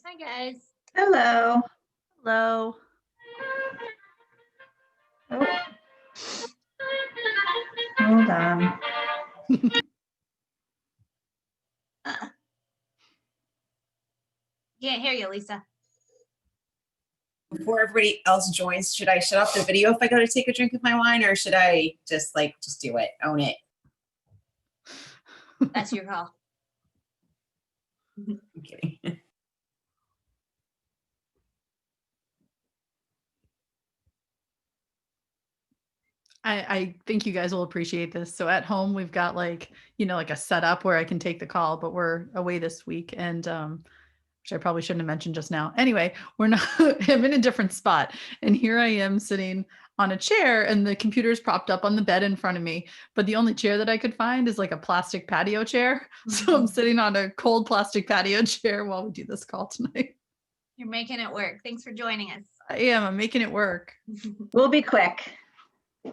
Hi, guys. Hello. Hello. Oh. Hold on. Can't hear you, Lisa. Before everybody else joins, should I shut off the video if I go to take a drink of my wine, or should I just do it, own it? That's your call. I'm kidding. I think you guys will appreciate this. So at home, we've got like a setup where I can take the call, but we're away this week and which I probably shouldn't have mentioned just now. Anyway, I'm in a different spot. And here I am sitting on a chair and the computer's propped up on the bed in front of me. But the only chair that I could find is like a plastic patio chair. So I'm sitting on a cold plastic patio chair while we do this call tonight. You're making it work. Thanks for joining us. I am. I'm making it work. We'll be quick.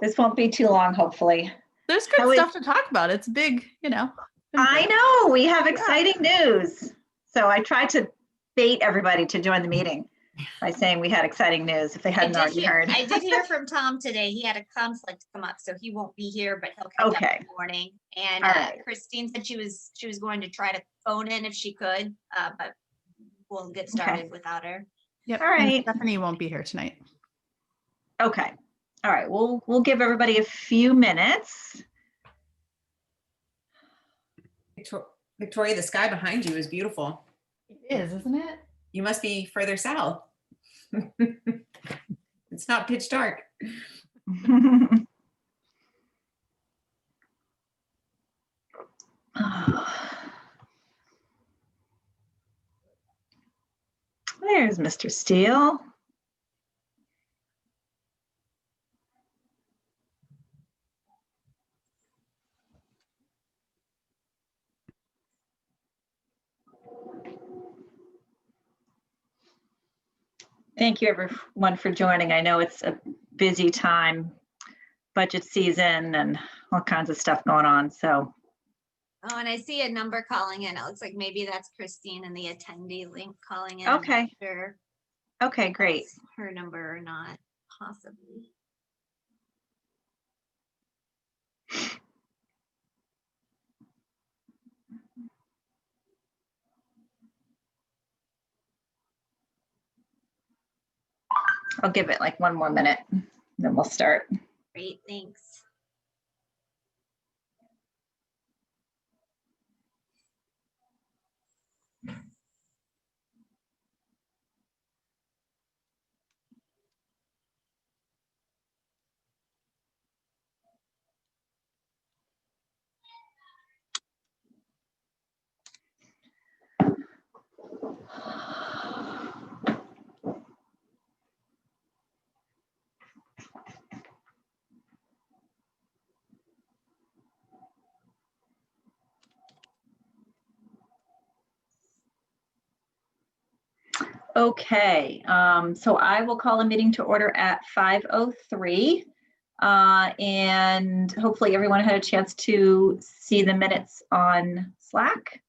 This won't be too long, hopefully. There's good stuff to talk about. It's big, I know. We have exciting news. So I tried to bait everybody to join the meeting by saying we had exciting news if they hadn't already heard. I did hear from Tom today. He had a conflict come up, so he won't be here, but he'll come up in the morning. And Christine said she was going to try to phone in if she could, but we'll get started without her. Yep. All right. And Stephanie won't be here tonight. Okay. All right. We'll give everybody a few minutes. Victoria, the sky behind you is beautiful. It is, isn't it? You must be further south. It's not pitch dark. There's Mr. Steele. Thank you everyone for joining. I know it's a busy time, budget season and all kinds of stuff going on. So. Oh, and I see a number calling in. It looks like maybe that's Christine and the attendee link calling in. Okay. I'm not sure okay, great. Her number or not, possibly. I'll give it like one more minute, then we'll start. Great, thanks. Okay, so I will call a meeting to order at 5:03. And hopefully everyone had a chance to see the minutes on Slack.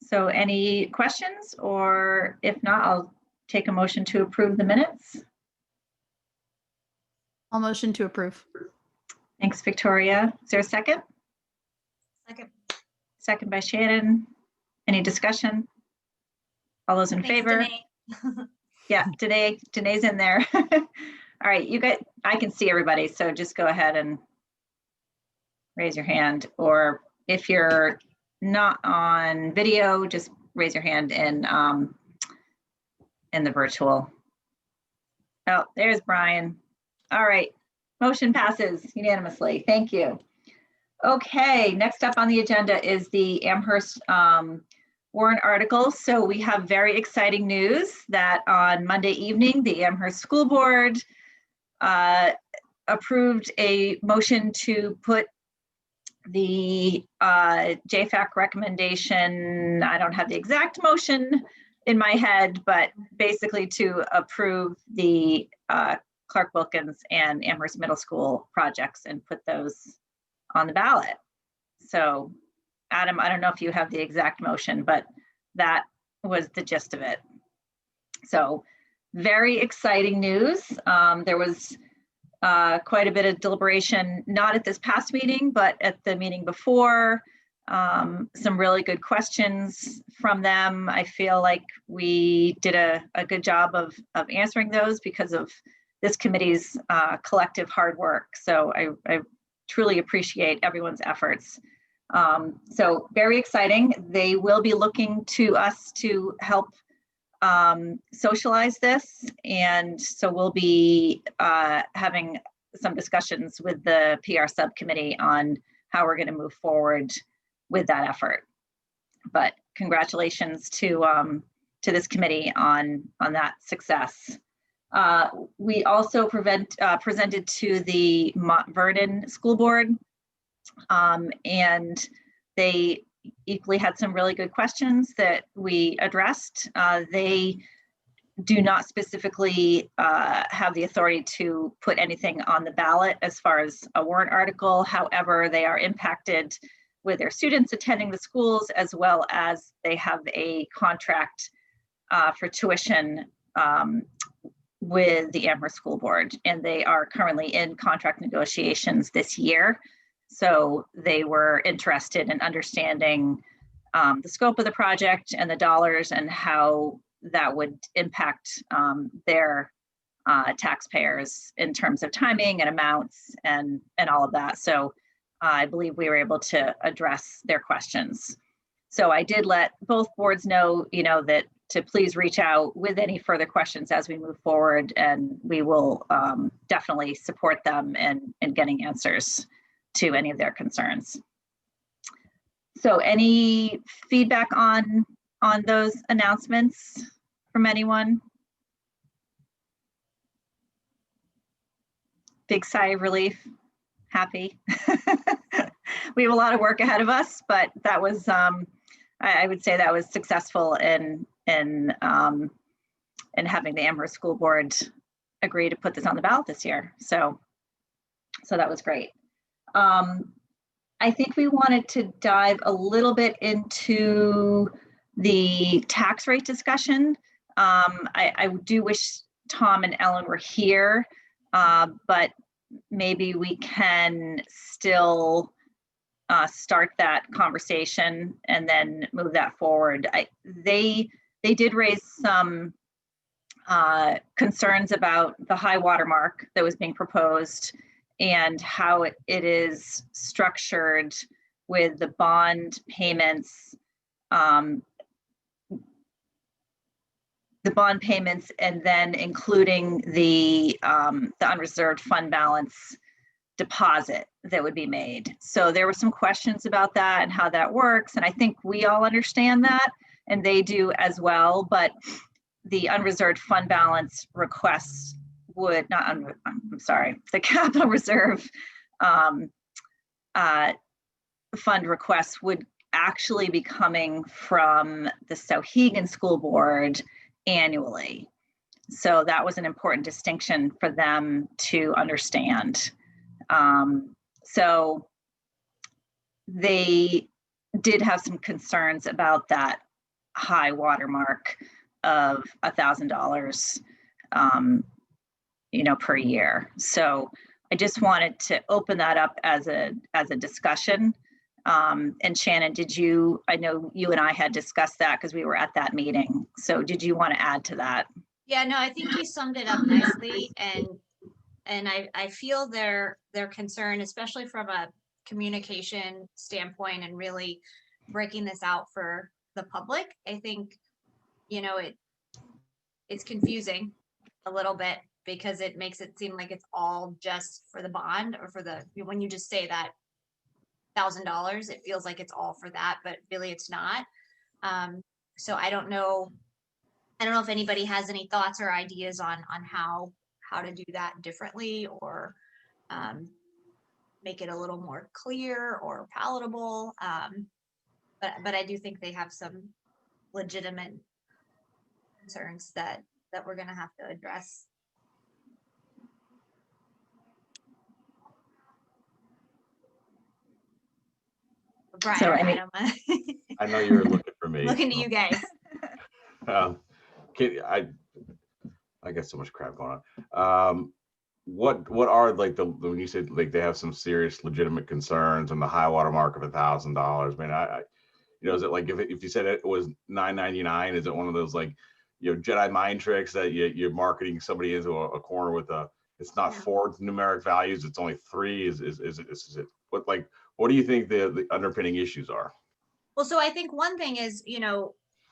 So any questions, or if not, I'll take a motion to approve the minutes. I'll motion to approve. Thanks, Victoria. Is there a second? Second. Second by Shannon. Any discussion? All those in favor? Yeah, Danae's in there. All right, you guys, I can see everybody, so just go ahead and raise your hand, or if you're not on video, just raise your hand in the virtual. Oh, there's Brian. All right, motion passes unanimously. Thank you. Okay, next up on the agenda is the Amherst warrant articles. So we have very exciting news that on Monday evening, the Amherst School Board approved a motion to put the JFAC recommendation, I don't have the exact motion in my head, but basically to approve the Clark Wilkins and Amherst Middle School projects and put those on the ballot. So Adam, I don't know if you have the exact motion, but that was the gist of it. So very exciting news. There was quite a bit of deliberation, not at this past meeting, but at the meeting before. Some really good questions from them. I feel like we did a good job of answering those because of this committee's collective hard work. So I truly appreciate everyone's efforts. So very exciting. They will be looking to us to help socialize this. And so we'll be having some discussions with the PR subcommittee on how we're going to move forward with that effort. But congratulations to this committee on that success. We also presented to the Mont Vernon School Board, and they equally had some really good questions that we addressed. They do not specifically have the authority to put anything on the ballot as far as a warrant article. However, they are impacted with their students attending the schools, as well as they have a contract for tuition with the Amherst School Board, and they are currently in contract negotiations this year. So they were interested in understanding the scope of the project and the dollars and how that would impact their taxpayers in terms of timing and amounts and all of that. So I believe we were able to address their questions. So I did let both boards know, that to please reach out with any further questions as we move forward, and we will definitely support them in getting answers to any of their concerns. So any feedback on those announcements from anyone? Big sigh of relief, happy. We have a lot of work ahead of us, but that was, I would say that was successful in having the Amherst School Board agree to put this on the ballot this year. So that was great. I think we wanted to dive a little bit into the tax rate discussion. I do wish Tom and Ellen were here, but maybe we can still start that conversation and then move that forward. They did raise some concerns about the high water mark that was being proposed and how it is structured with the bond payments, and then including the unreserved fund balance deposit that would be made. So there were some questions about that and how that works. And I think we all understand that, and they do as well. But the unreserved fund balance requests would not, I'm sorry, the capital reserve fund requests would actually be coming from the Sauhegan School Board annually. So that was an important distinction for them to understand. So they did have some concerns about that high watermark of $1,000, per year. So I just wanted to open that up as a discussion. And Shannon, I know you and I had discussed that because we were at that meeting. So did you want to add to that? Yeah, no, I think you summed it up nicely, and I feel their concern, especially from a communication standpoint and really breaking this out for the public. I think, it's confusing a little bit because it makes it seem like it's all just for the bond or when you just say that $1,000, it feels like it's all for that, but really it's not. So I don't know if anybody has any thoughts or ideas on how to do that differently or make it a little more clear or palatable. But I do think they have some legitimate concerns that we're going to have to address. Brian, So I don't I know you were looking for me. looking to you guys. I got so much crap going on. What are like when you said like they have some serious legitimate concerns and the high water mark of $1,000? I mean, is it like if you said it was $9.99, is it one of those like Jedi mind tricks that you're marketing somebody into a corner with it's not 4 numeric values, it's only 3? Is it what do you think the underpinning issues are? Well, so I think one thing is,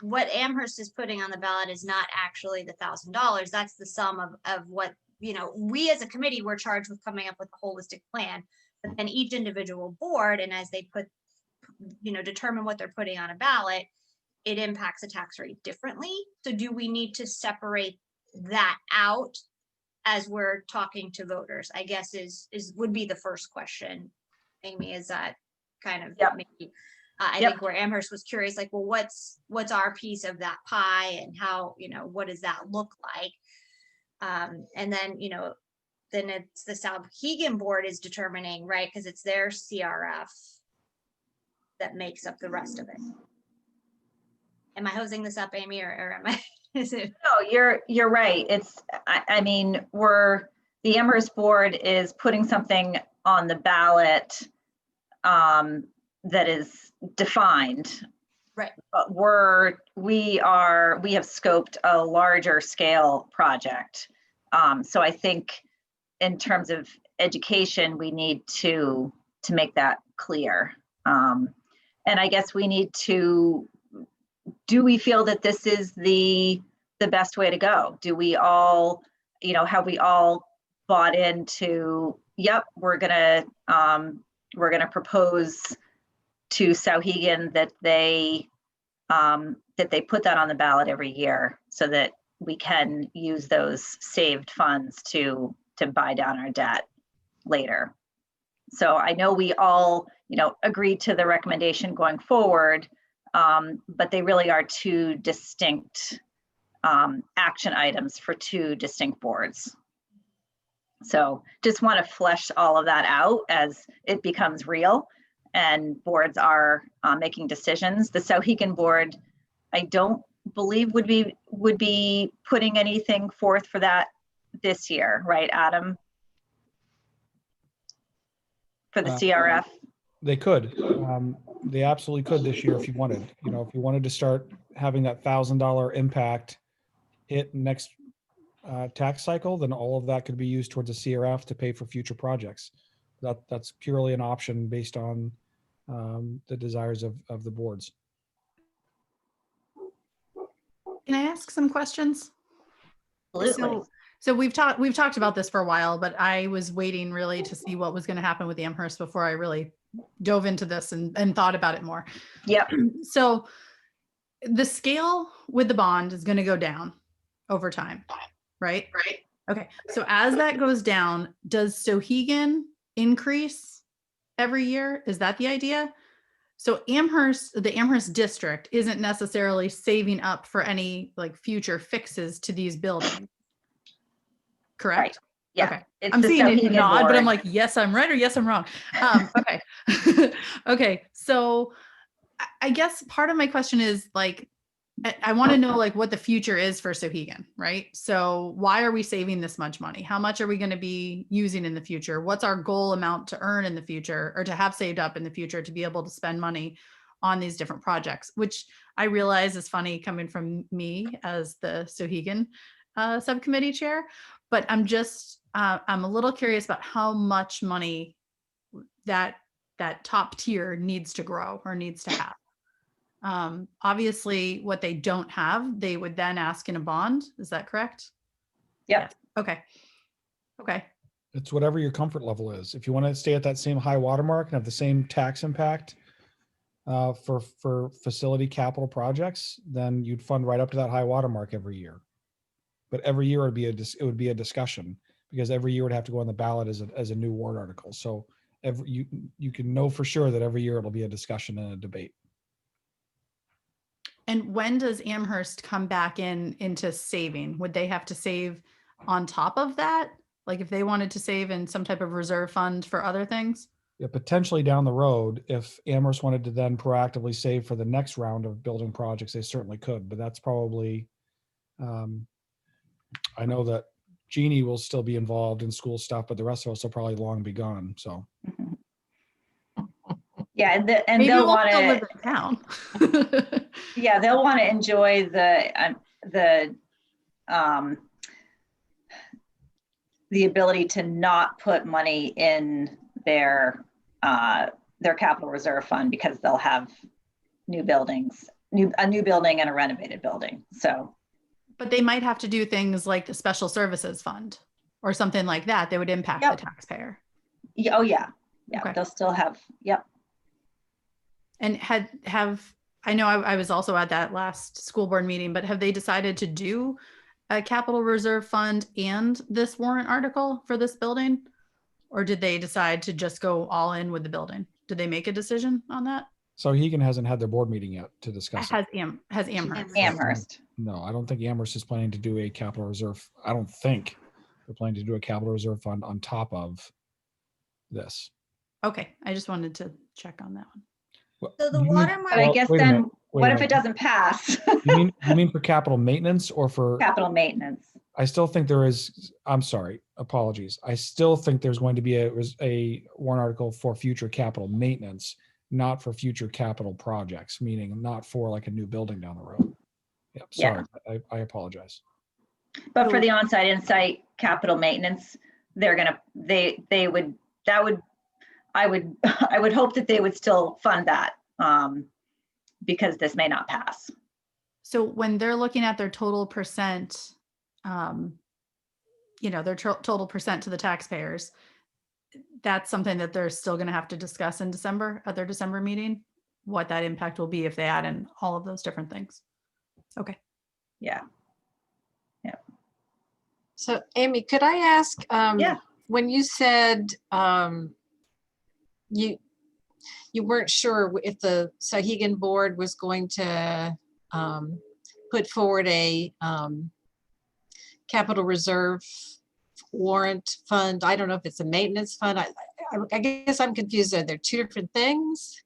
what Amherst is putting on the ballot is not actually the $1,000. That's the sum of what, we as a committee were charged with coming up with a holistic plan, but then each individual board, and as they determine what they're putting on a ballot, it impacts the tax rate differently. So do we need to separate that out as we're talking to voters? I guess would be the first question. Amy, is that kind of maybe? I think where Amherst was curious, like, well, what's our piece of that pie, and how, what does that look like? And then, then it's the Souhegan board is determining, right? Because it's their CRF that makes up the rest of it. Am I hosing this up, Amy, or am I? No, you're right. I mean, the Amherst board is putting something on the ballot that is defined, right? But we have scoped a larger scale project. So I think in terms of education, we need to make that clear. And I guess we need to. Do we feel that this is the best way to go? Do we all, have we all bought into? Yep, we're gonna propose to Souhegan that they put that on the ballot every year so that we can use those saved funds to buy down our debt later. So I know we all, agreed to the recommendation going forward, but they really are two distinct action items for two distinct boards. So just want to flesh all of that out as it becomes real and boards are making decisions. The Souhegan board, I don't believe would be putting anything forth for that this year, right, Adam? For the CRF? They could. They absolutely could this year if you wanted. If you wanted to start having that $1,000 impact hit next tax cycle, then all of that could be used towards a CRF to pay for future projects. That's purely an option based on the desires of the boards. Can I ask some questions? Absolutely. So we've talked about this for a while, but I was waiting really to see what was going to happen with Amherst before I really dove into this and thought about it more. Yep. So the scale with the bond is going to go down over time, right? Right. Okay. So as that goes down, does Souhegan increase every year? Is that the idea? So the Amherst district isn't necessarily saving up for any like future fixes to these buildings. Correct? Right. Yeah. Okay. I'm seeing it nod, but I'm like, yes, I'm right, or yes, I'm wrong. Okay. Okay. So I guess part of my question is like, I want to know like what the future is for Souhegan, right? So why are we saving this much money? How much are we going to be using in the future? What's our goal amount to earn in the future, or to have saved up in the future to be able to spend money on these different projects, which I realize is funny coming from me as the Souhegan subcommittee chair, but I'm a little curious about how much money that top tier needs to grow or needs to have. Obviously what they don't have, they would then ask in a bond. Is that correct? Yep. Yes. Okay. Okay. It's whatever your comfort level is. If you want to stay at that same high watermark and have the same tax impact for facility capital projects, then you'd fund right up to that high watermark every year. But every year it would be a discussion, because every year would have to go on the ballot as a new warrant article. So you can know for sure that every year it'll be a discussion and a debate. And when does Amherst come back into saving? Would they have to save on top of that? Like if they wanted to save in some type of reserve fund for other things? Yeah, potentially down the road, if Amherst wanted to then proactively save for the next round of building projects, they certainly could, but that's probably, I know that Jeannie will still be involved in school stuff, but the rest of us will probably long be gone, so. Yeah, and Maybe they'll we'll want still live to, in town. yeah, they'll want to enjoy the ability to not put money in their capital reserve fund because they'll have new buildings, a new building and a renovated building. So, But they might have to do things like the special services fund or something like that. That would impact Yep. the taxpayer. yeah, oh yeah, Okay. they'll still have, yep. And I know I was also at that last school board meeting, but have they decided to do a capital reserve fund and this warrant article for this building? Or did they decide to just go all in with the building? Did they make a decision on that? So Hegan hasn't had their board meeting yet to discuss it. Has Amherst? Amherst. No, I don't think Amherst is planning to do a capital reserve. I don't think they're planning to do a capital reserve fund on top of this. Okay, I just wanted to check on that one. So the You mean- watermark- But I well, guess wait a then, minute, wait a what if it minute. doesn't pass? You mean for capital maintenance or for? Capital maintenance. I still think there is, I'm sorry, apologies. I still think there's going to be a warrant article for future capital maintenance, not for future capital projects, meaning not for like a new building down the road. Yeah, sorry, I apologize. But for the on-site insight capital maintenance, I would hope that they would still fund that because this may not pass. So when they're looking at their total percent, their total percent to the taxpayers, that's something that they're still going to have to discuss in December at their December meeting, what that impact will be if they add in all of those different things. Okay. Yeah. So Amy, could I ask, Yeah. when you said you weren't sure if the Sahegan board was going to put forward a capital reserve warrant fund. I don't know if it's a maintenance fund. I guess I'm confused. Are there two different things?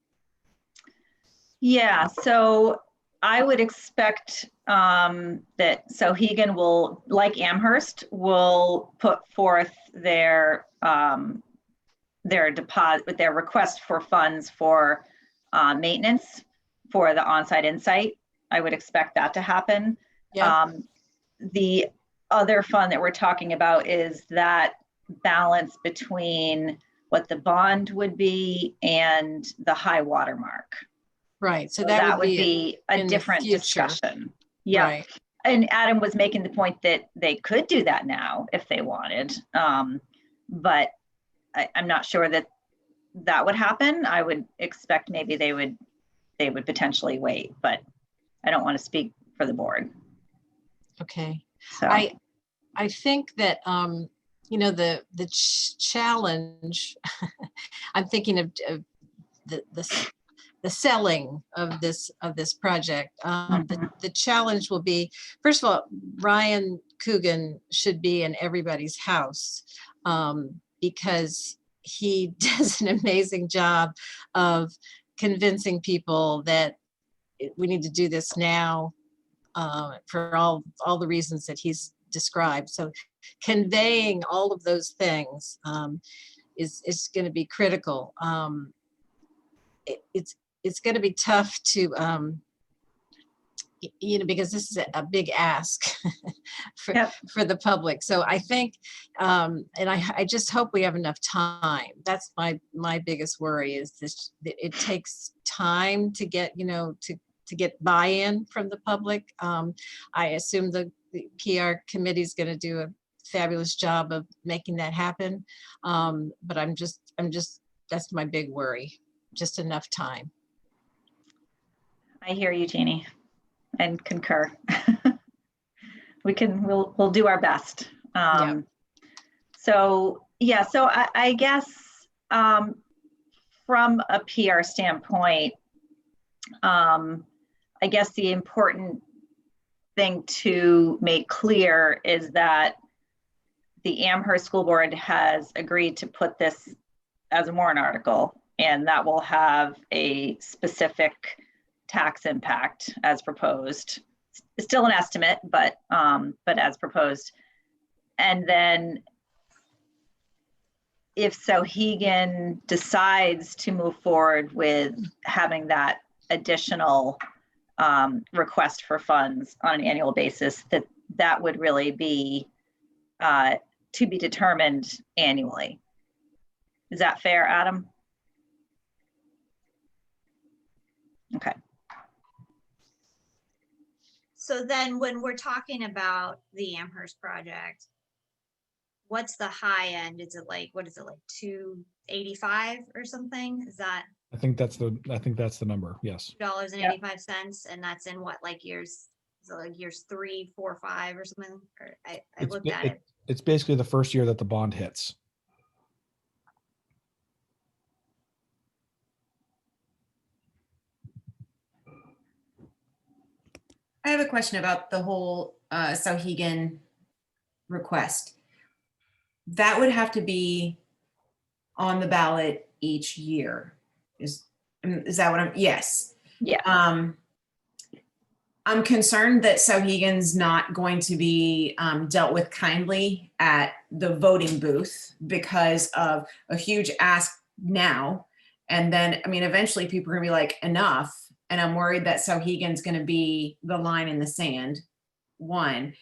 Yeah, so I would expect that Sahegan will, like Amherst, will put forth their deposit with their request for funds for maintenance for the on-site insight. I would expect that to happen. Yeah. The other fund that we're talking about is that balance between what the bond would be and the high water mark. Right. So So that would be a in the different future. discussion. Yeah. Right. And Adam was making the point that they could do that now if they wanted. But I'm not sure that would happen. I would expect maybe they would potentially wait, but I don't want to speak for the board. Okay. So I think that the challenge. I'm thinking of the selling of this project. The challenge will be, first of all, Ryan Coogan should be in everybody's house because he does an amazing job of convincing people that we need to do this now for all the reasons that he's described. So conveying all of those things is going to be critical. It's going to be tough to, because this is a big ask for the public. So I think, and I just hope we have enough time. That's my biggest worry is this, it takes time to get, to get buy-in from the public. I assume the PR committee is going to do a fabulous job of making that happen. But I'm just, that's my big worry, just enough time. I hear you, Jeannie, and concur. We'll do our best. Yeah. So I guess from a PR standpoint, I guess the important thing to make clear is that the Amherst School Board has agreed to put this as a warrant article, and that will have a specific tax impact as proposed. It's still an estimate, but as proposed. And then if Sauhegan decides to move forward with having that additional request for funds on an annual basis, that would really be to be determined annually. Is that fair, Adam? Okay. So then when we're talking about the Amherst project, what's the high end? Is it like, what is it, like 285 or something? Is that I think that's the number. Yes. $2.85? And that's in what, like years, so like years 3, 4, 5 or something? Or I looked at it. It's basically the first year that the bond hits. I have a question about the whole Sauhegan request. That would have to be on the ballot each year. Is that what yes. Yeah. I'm concerned that Sauhegan's not going to be dealt with kindly at the voting booth because of a huge ask now. And then, I mean, eventually people are gonna be like, enough. And I'm worried that Sauhegan's gonna be the line in the sand, 1.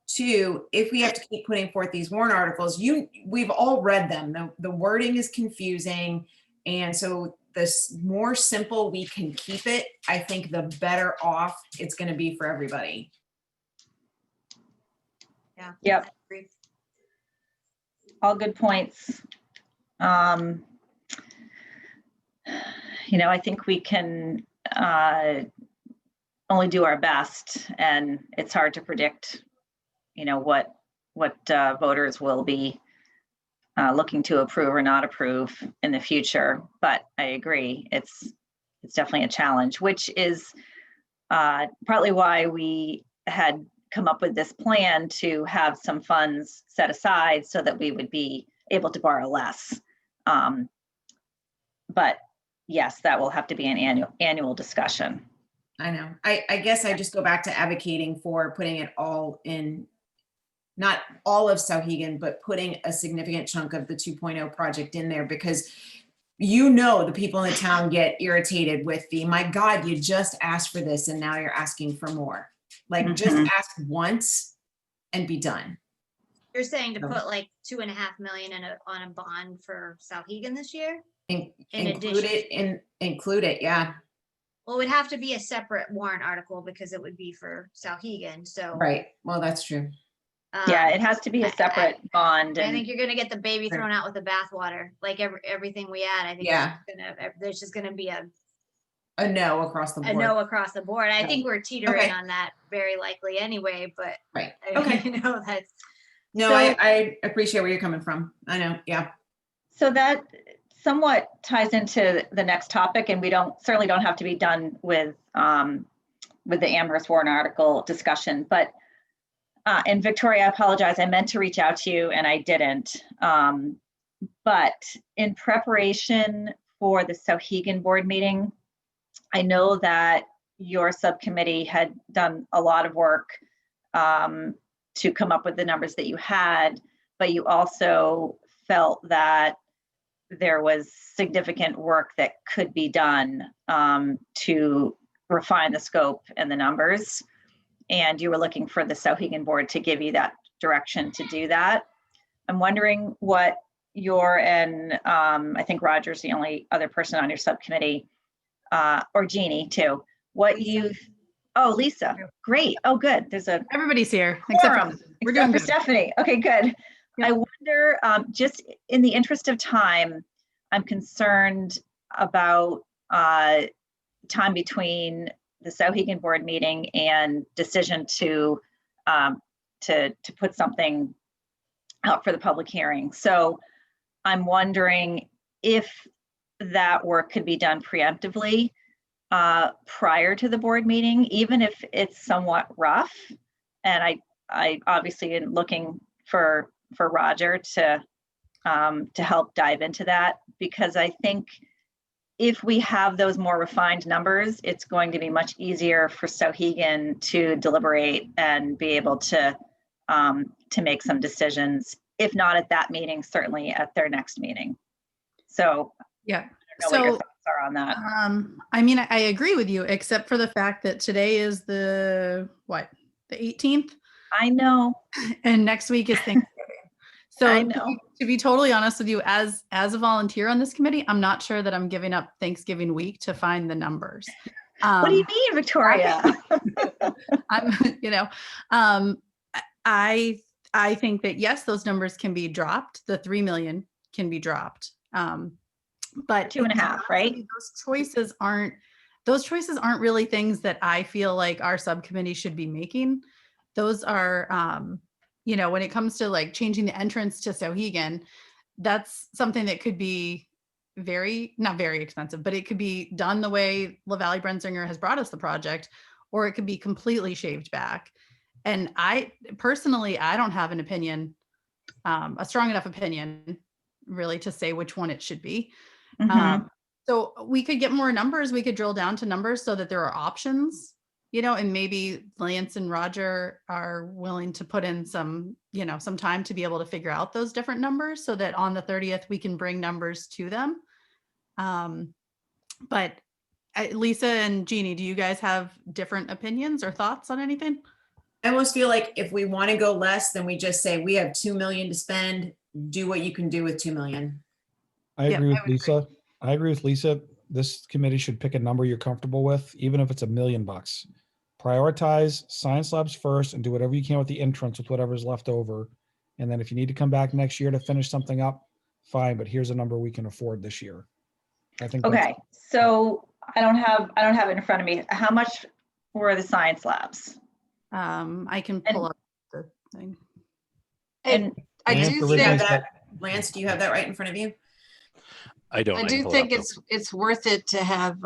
2, if we have to keep putting forth these warrant articles, we've all read them. The wording is confusing. And so the more simple we can keep it, I think the better off it's going to be for everybody. Yeah. Yep. I agree. All good points. I think we can only do our best, and it's hard to predict, what voters will be looking to approve or not approve in the future. But I agree, it's definitely a challenge, which is partly why we had come up with this plan to have some funds set aside so that we would be able to borrow less. But yes, that will have to be an annual discussion. I know. I guess I just go back to advocating for putting it all in, not all of Sauhegan, but putting a significant chunk of the 2.0 project in there, because the people in the town get irritated with my God, you just asked for this and now you're asking for more. Like just ask once and be done. You're saying to put like $2.5 million on a bond for Sauhegan this year? Include it, yeah. Well, it would have to be a separate warrant article because it would be for Sauhegan, so. Right, well, that's true. Yeah, it has to be a separate bond. I think you're gonna get the baby thrown out with the bathwater, like everything we add. I think there's just gonna be a no across the board. A no across the board. I think we're teetering on that very likely anyway, but. Right, okay. That's. No, So, I appreciate where you're coming from. I know, yeah. So that somewhat ties into the next topic, and we certainly don't have to be done with the Amherst warrant article discussion, but and Victoria, I apologize, I meant to reach out to you and I didn't. But in preparation for the Sauhegan board meeting, I know that your subcommittee had done a lot of work to come up with the numbers that you had, but you also felt that there was significant work that could be done to refine the scope and the numbers. And you were looking for the Sauhegan board to give you that direction to do that. I'm wondering what I think Roger's the only other person on your subcommittee, or Jeannie too. Lisa, great. Oh, good. There's Everybody's here. quorum, We're doing for good. Stephanie. Okay, good. Yep. I wonder, just in the interest of time, I'm concerned about time between the Sauhegan board meeting and decision to put something out for the public hearing. So I'm wondering if that work could be done preemptively prior to the board meeting, even if it's somewhat rough. And I obviously am looking for Roger to to help dive into that, because I think if we have those more refined numbers, it's going to be much easier for Sauhegan to deliberate and be able to make some decisions, if not at that meeting, certainly at their next meeting. So Yeah. I don't know what your thoughts are on that. I mean, I agree with you, except for the fact that today is the 18th, I know. and next week is Thanksgiving. So I know. to be totally honest with you, as a volunteer on this committee, I'm not sure that I'm giving up Thanksgiving week to find the numbers. What do you mean, Victoria? I'm, I think that yes, those numbers can be dropped. The 3 million can be dropped. But 2.5, right? Those choices aren't really things that I feel like our subcommittee should be making. Those are, when it comes to like changing the entrance to Sauhegan, that's something that could be not very expensive, but it could be done the way LaValle Brensinger has brought us the project, or it could be completely shaved back. And I personally don't have an opinion, a strong enough opinion really to say which one it should be. So we could get more numbers. We could drill down to numbers so that there are options, and maybe Lance and Roger are willing to put in some time to be able to figure out those different numbers so that on the 30th, we can bring numbers to them. But Lisa and Jeannie, do you guys have different opinions or thoughts on anything? I almost feel like if we want to go less, then we just say we have 2 million to spend, do what you can do with 2 million. I agree with Lisa. I agree with Lisa. This committee should pick a number you're comfortable with, even if it's $1 million. Prioritize science labs first and do whatever you can with the entrance with whatever's left over. And then if you need to come back next year to finish something up, fine, but here's a number we can afford this year. I think. Okay, so I don't have it in front of me. How much were the science labs? I can pull up the thing. And I Lance, do originally think said- Lance, do you have that right in front of you? I don't. I do think it's worth it to have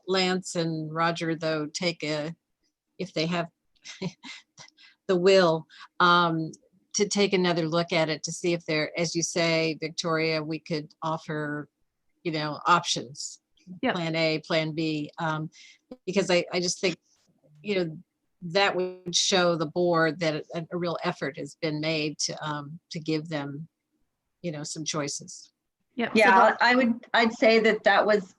Lance and Roger though take if they have the will, to take another look at it to see if there, as you say, Victoria, we could offer, options, plan A, plan B, because I just think, that would show the board that a real effort has been made to give them, some choices. Yeah, I'd say that was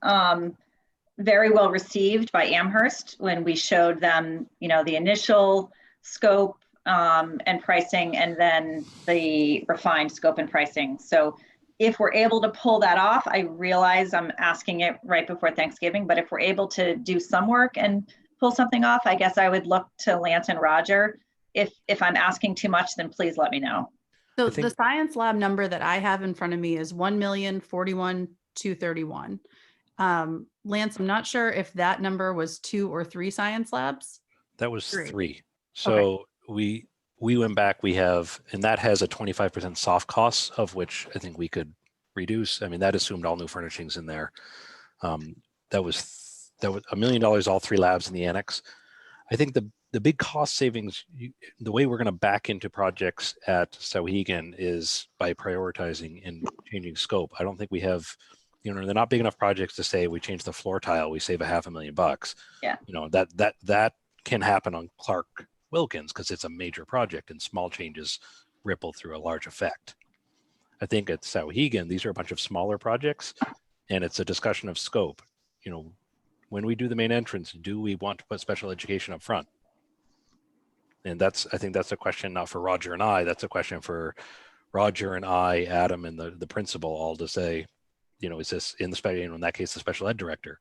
very well received by Amherst when we showed them, the initial scope and pricing, and then the refined scope and pricing. So if we're able to pull that off, I realize I'm asking it right before Thanksgiving, but if we're able to do some work and pull something off, I guess I would look to Lance and Roger. If I'm asking too much, then please let me know. So the science lab number that I have in front of me is 1,041,231. Lance, I'm not sure if that number was 2 or 3 science labs. That was 3. So we went back, and that has a 25% soft cost, of which I think we could reduce. I mean, that assumed all new furnishings in there. That was $1 million, all 3 labs in the annex. I think the big cost savings, the way we're going to back into projects at Sauhegan is by prioritizing and changing scope. I don't think we have, they're not big enough projects to say we change the floor tile, we save $500,000. Yeah. That can happen on Clark Wilkins because it's a major project and small changes ripple through a large effect. I think at Sauhegan, these are a bunch of smaller projects and it's a discussion of scope. When we do the main entrance, do we want to put special education up front? And I think that's a question not for Roger and I, that's a question for Roger and I, Adam and the principal, all to say, is this in that case, the special ed director,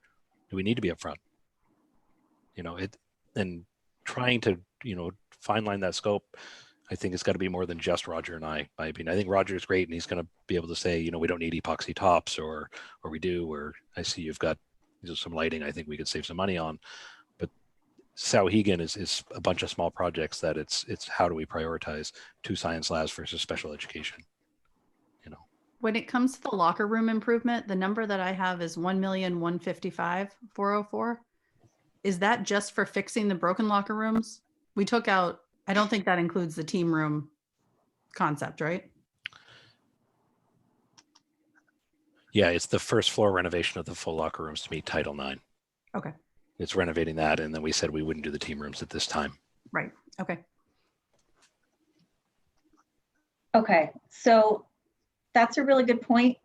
do we need to be up front? And trying to, fine line that scope, I think it's got to be more than just Roger and I, my opinion. I think Roger's great and he's going to be able to say, we don't need epoxy tops or we do, or I see you've got some lighting I think we could save some money on. But Sauhegan is a bunch of small projects that it's how do we prioritize 2 science labs versus special education? When it comes to the locker room improvement, the number that I have is 1,155,404. Is that just for fixing the broken locker rooms? We took out, I don't think that includes the team room concept, right? Yeah, it's the first floor renovation of the full locker rooms to meet Title IX. Okay. It's renovating that, and then we said we wouldn't do the team rooms at this time. Right. Okay. Okay, so that's a really good point,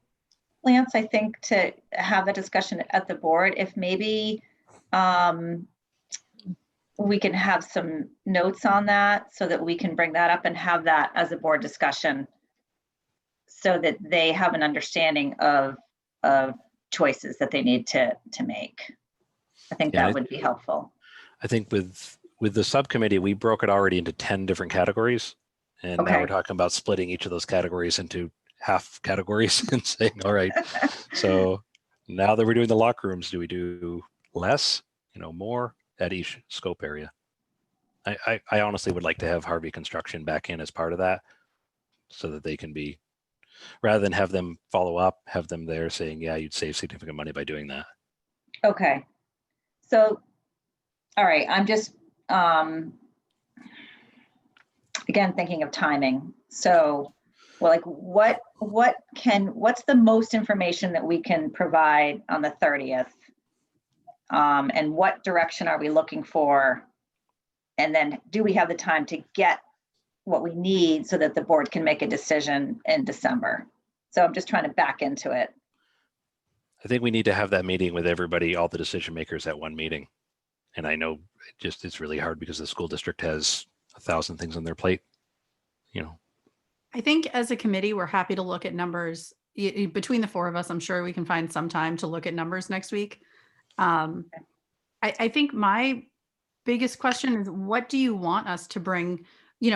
Lance, I think, to have a discussion at the board. If maybe we can have some notes on that so that we can bring that up and have that as a board discussion so that they have an understanding of choices that they need to make. I think that would be helpful. I think with the subcommittee, we broke it already into 10 different categories. And now we're talking about splitting each of those categories into half categories and saying, all right, so now that we're doing the locker rooms, do we do less, more at each scope area? I honestly would like to have Harvey Construction back in as part of that so that they can be, rather than have them follow up, have them there saying, yeah, you'd save significant money by doing that. Okay. So, all right, I'm just, again, thinking of timing. So, well, like what's the most information that we can provide on the 30th? And what direction are we looking for? And then do we have the time to get what we need so that the board can make a decision in December? So I'm just trying to back into it. I think we need to have that meeting with everybody, all the decision makers at one meeting. And I know it's really hard because the school district has 1,000 things on their plate, I think as a committee, we're happy to look at numbers between the four of us. I'm sure we can find some time to look at numbers next week. I think my biggest question is, what do you want us to bring,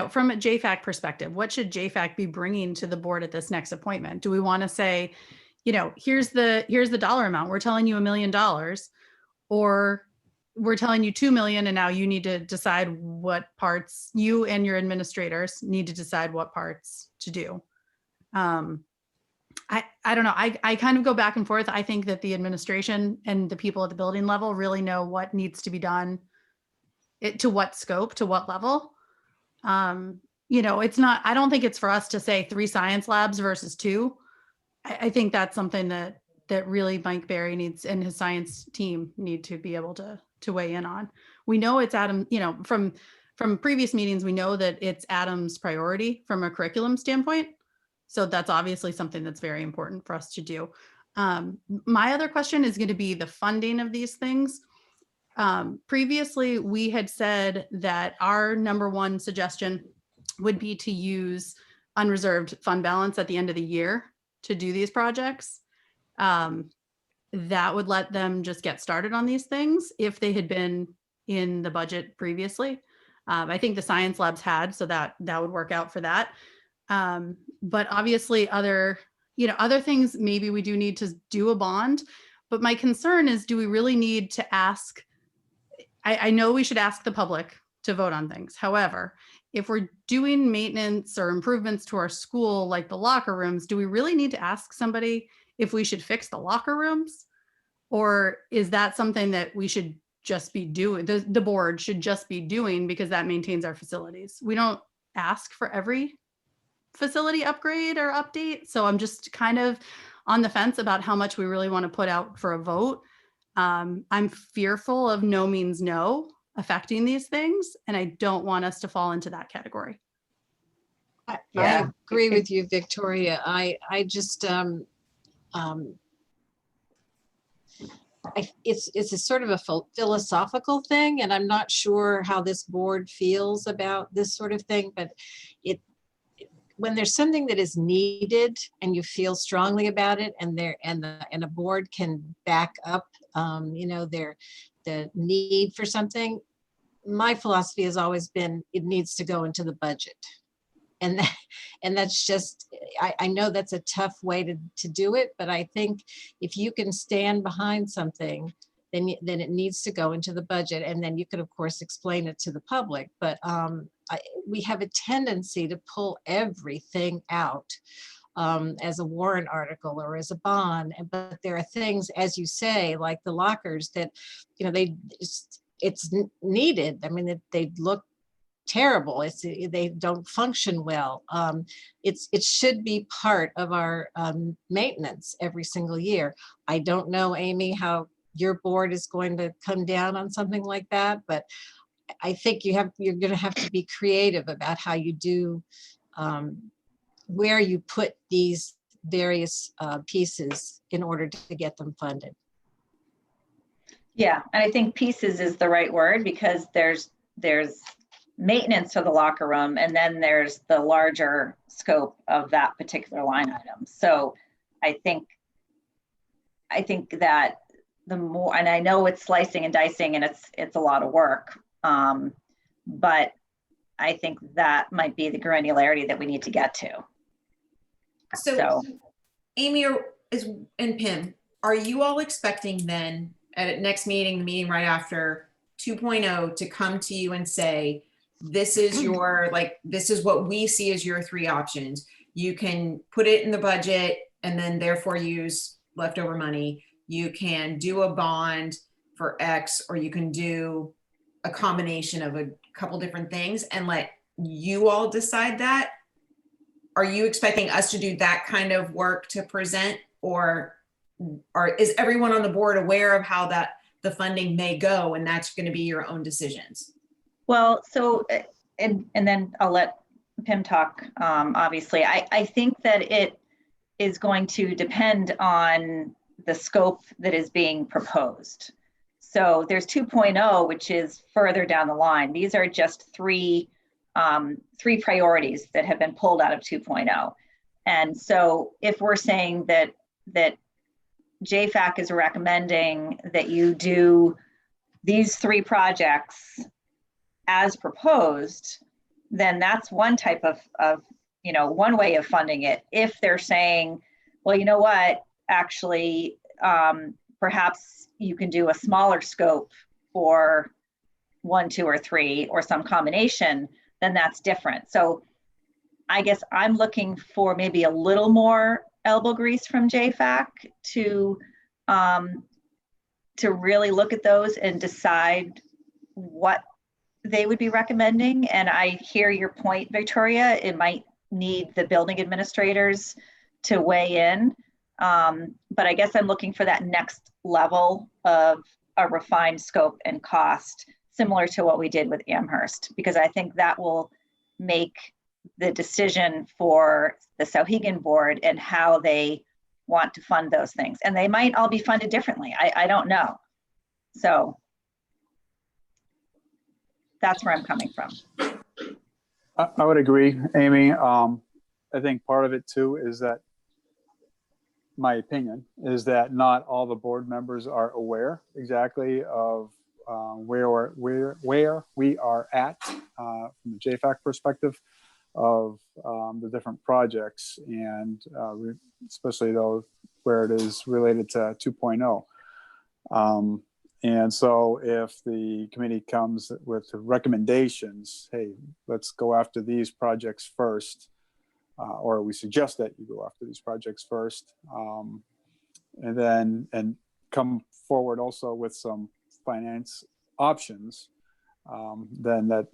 from a JFAC perspective? What should JFAC be bringing to the board at this next appointment? Do we want to say, here's the dollar amount, we're telling you $1 million, or we're telling you 2 million, and now you need to decide what parts, you and your administrators need to decide what parts to do. I don't know. I kind of go back and forth. I think that the administration and the people at the building level really know what needs to be done, to what scope, to what level. It's not, I don't think it's for us to say 3 science labs versus 2. I think that's something that really Mike Berry needs and his science team need to be able to weigh in on. We know it's Adam, from previous meetings, we know that it's Adam's priority from a curriculum standpoint. So that's obviously something that's very important for us to do. My other question is going to be the funding of these things. Previously, we had said that our number one suggestion would be to use unreserved fund balance at the end of the year to do these projects. That would let them just get started on these things if they had been in the budget previously. I think the science labs had, so that would work out for that. But obviously other things, maybe we do need to do a bond, but my concern is, do we really need to ask? I know we should ask the public to vote on things. However, if we're doing maintenance or improvements to our school, like the locker rooms, do we really need to ask somebody if we should fix the locker rooms? Or is that something that we should just be doing, the board should just be doing, because that maintains our facilities? We don't ask for every facility upgrade or update. So I'm just kind of on the fence about how much we really want to put out for a vote. I'm fearful of no means no affecting these things, and I don't want us to fall into that category. I agree with you, Victoria. I just it's a sort of a philosophical thing, and I'm not sure how this board feels about this sort of thing, but when there's something that is needed and you feel strongly about it, and a board can back up the need for something, my philosophy has always been it needs to go into the budget. And that's just, I know that's a tough way to do it, but I think if you can stand behind something, then it needs to go into the budget. And then you could, of course, explain it to the public. But we have a tendency to pull everything out as a warrant article or as a bond. But there are things, as you say, like the lockers that, it's needed. I mean, they look terrible. They don't function well. It should be part of our maintenance every single year. I don't know, Amy, how your board is going to come down on something like that, but I think you're going to have to be creative about how you do, where you put these various pieces in order to get them funded. Yeah, and I think pieces is the right word, because there's maintenance for the locker room, and then there's the larger scope of that particular line item. So I think that the more, and I know it's slicing and dicing and it's a lot of work, but I think that might be the granularity that we need to get to. So Amy and Pim, are you all expecting then at next meeting, the meeting right after 2.0, to come to you and say, this is your, like, this is what we see as your 3 options. You can put it in the budget and then therefore use leftover money. You can do a bond for X, or you can do a combination of a couple different things and let you all decide that? Are you expecting us to do that kind of work to present, or is everyone on the board aware of how the funding may go, and that's going to be your own decisions? Well, so, and then I'll let Pim talk, obviously. I think that it is going to depend on the scope that is being proposed. So there's 2.0, which is further down the line. These are just three priorities that have been pulled out of 2.0. And so if we're saying that JFAC is recommending that you do these 3 projects as proposed, then that's one type of one way of funding it. If they're saying, well, you know what, actually, perhaps you can do a smaller scope for 1, 2, or 3, or some combination, then that's different. So I guess I'm looking for maybe a little more elbow grease from JFAC to really look at those and decide what they would be recommending. And I hear your point, Victoria. It might need the building administrators to weigh in. But I guess I'm looking for that next level of a refined scope and cost, similar to what we did with Amherst, because I think that will make the decision for the Sauhegan board and how they want to fund those things. And they might all be funded differently. I don't know. So that's where I'm coming from. I would agree, Amy. I think part of it too is that, my opinion is that not all the board members are aware exactly of where we are at from the JFAC perspective of the different projects, and especially those where it is related to 2.0. And so if the committee comes with recommendations, hey, let's go after these projects first, or we suggest that you go after these projects first, and come forward also with some finance options, then that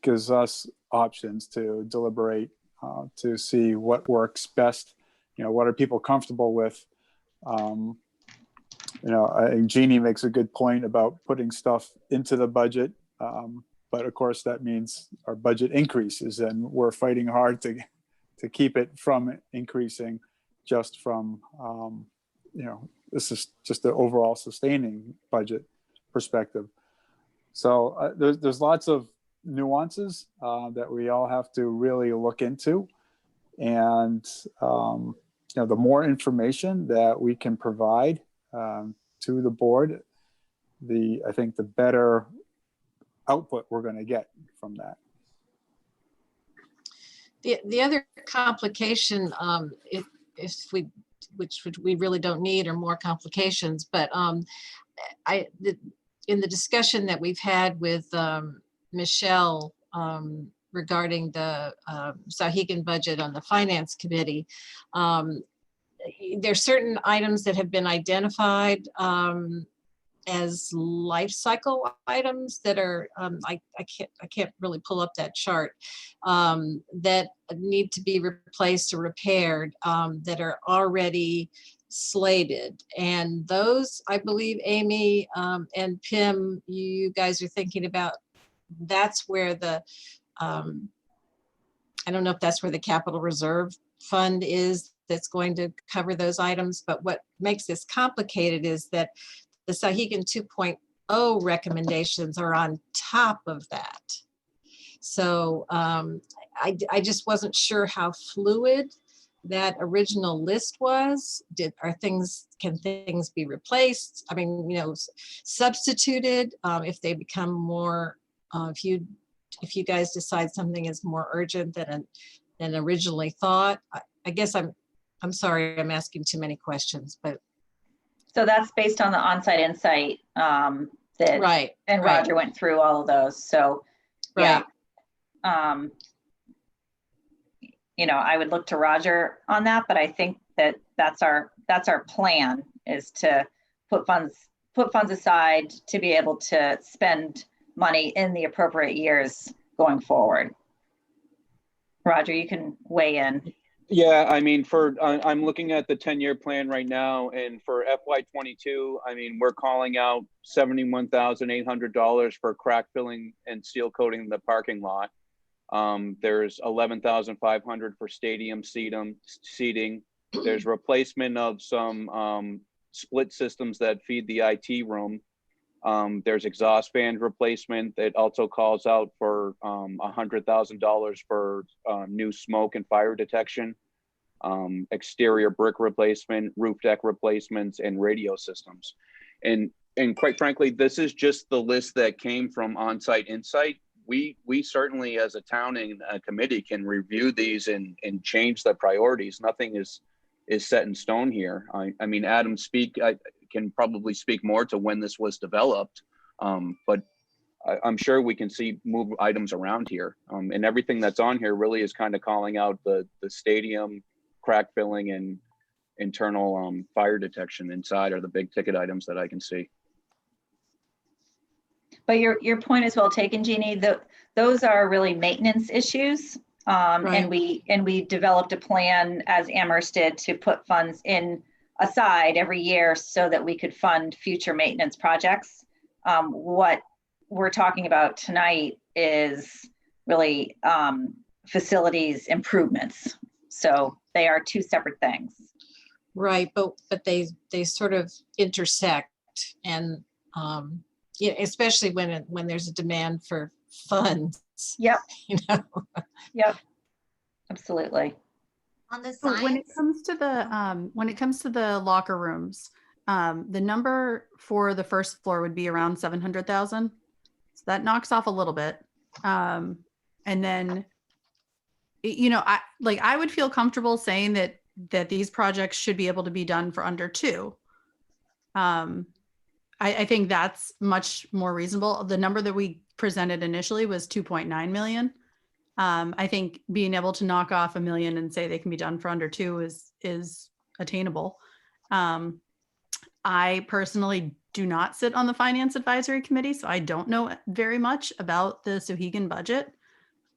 gives us options to deliberate, to see what works best. What are people comfortable with? I think Jeannie makes a good point about putting stuff into the budget, but of course that means our budget increases, and we're fighting hard to keep it from increasing, just from this is just the overall sustaining budget perspective. So there's lots of nuances that we all have to really look into, and the more information that we can provide to the board, I think the better output we're going to get from that. The other complication, which we really don't need, are more complications, but in the discussion that we've had with Michelle regarding the Sauhegan budget on the finance committee, there's certain items that have been identified as life cycle items that are, I can't really pull up that chart, that need to be replaced or repaired, that are already slated. And those, I believe, Amy and Pim, you guys are thinking about, that's where the, I don't know if that's where the capital reserve fund is that's going to cover those items. But what makes this complicated is that the Sauhegan 2.0 recommendations are on top of that. So I just wasn't sure how fluid that original list was. Can things be replaced? I mean, you know, substituted if they become more, if you guys decide something is more urgent than originally thought. I guess I'm sorry, I'm asking too many questions, but. So that's based on the on-site insight that, right. And Roger went through all of those. So right. Yeah, you know, I would look to Roger on that, but I think that that's our plan, is to put funds aside to be able to spend money in the appropriate years going forward. Roger, you can weigh in. Yeah, I mean, I'm looking at the 10-year plan right now, and for FY22, I mean, we're calling out $71,800 for crack filling and seal coating the parking lot. There's $11,500 for stadium seating. There's replacement of some split systems that feed the IT room. There's exhaust fan replacement that also calls out for $100,000 for new smoke and fire detection, exterior brick replacement, roof deck replacements, and radio systems. And quite frankly, this is just the list that came from On-Site Insight. We certainly, as a town and a committee, can review these and change the priorities. Nothing is set in stone here. I mean, Adam can probably speak more to when this was developed, but I'm sure we can move items around here. And everything that's on here really is kind of calling out the stadium, crack filling, and internal fire detection inside are the big ticket items that I can see. But your point is well taken, Jeannie. Those are really maintenance issues. And we developed a plan, as Amherst did, to put funds aside every year so that we could fund future maintenance projects. What we're talking about tonight is really facilities improvements. So they are two separate things. Right, but they sort of intersect, and yeah, especially when there's a demand for funds. Yep. You know. Yep. Absolutely. On the So signs, when it comes to the locker rooms, the number for the first floor would be around 700,000. So that knocks off a little bit. And then, you know, I would feel comfortable saying that these projects should be able to be done for under 2. I think that's much more reasonable. The number that we presented initially was 2.9 million. I think being able to knock off $1 million and say they can be done for under 2 is attainable. I personally do not sit on the Finance Advisory Committee, so I don't know very much about the Sauhegan budget.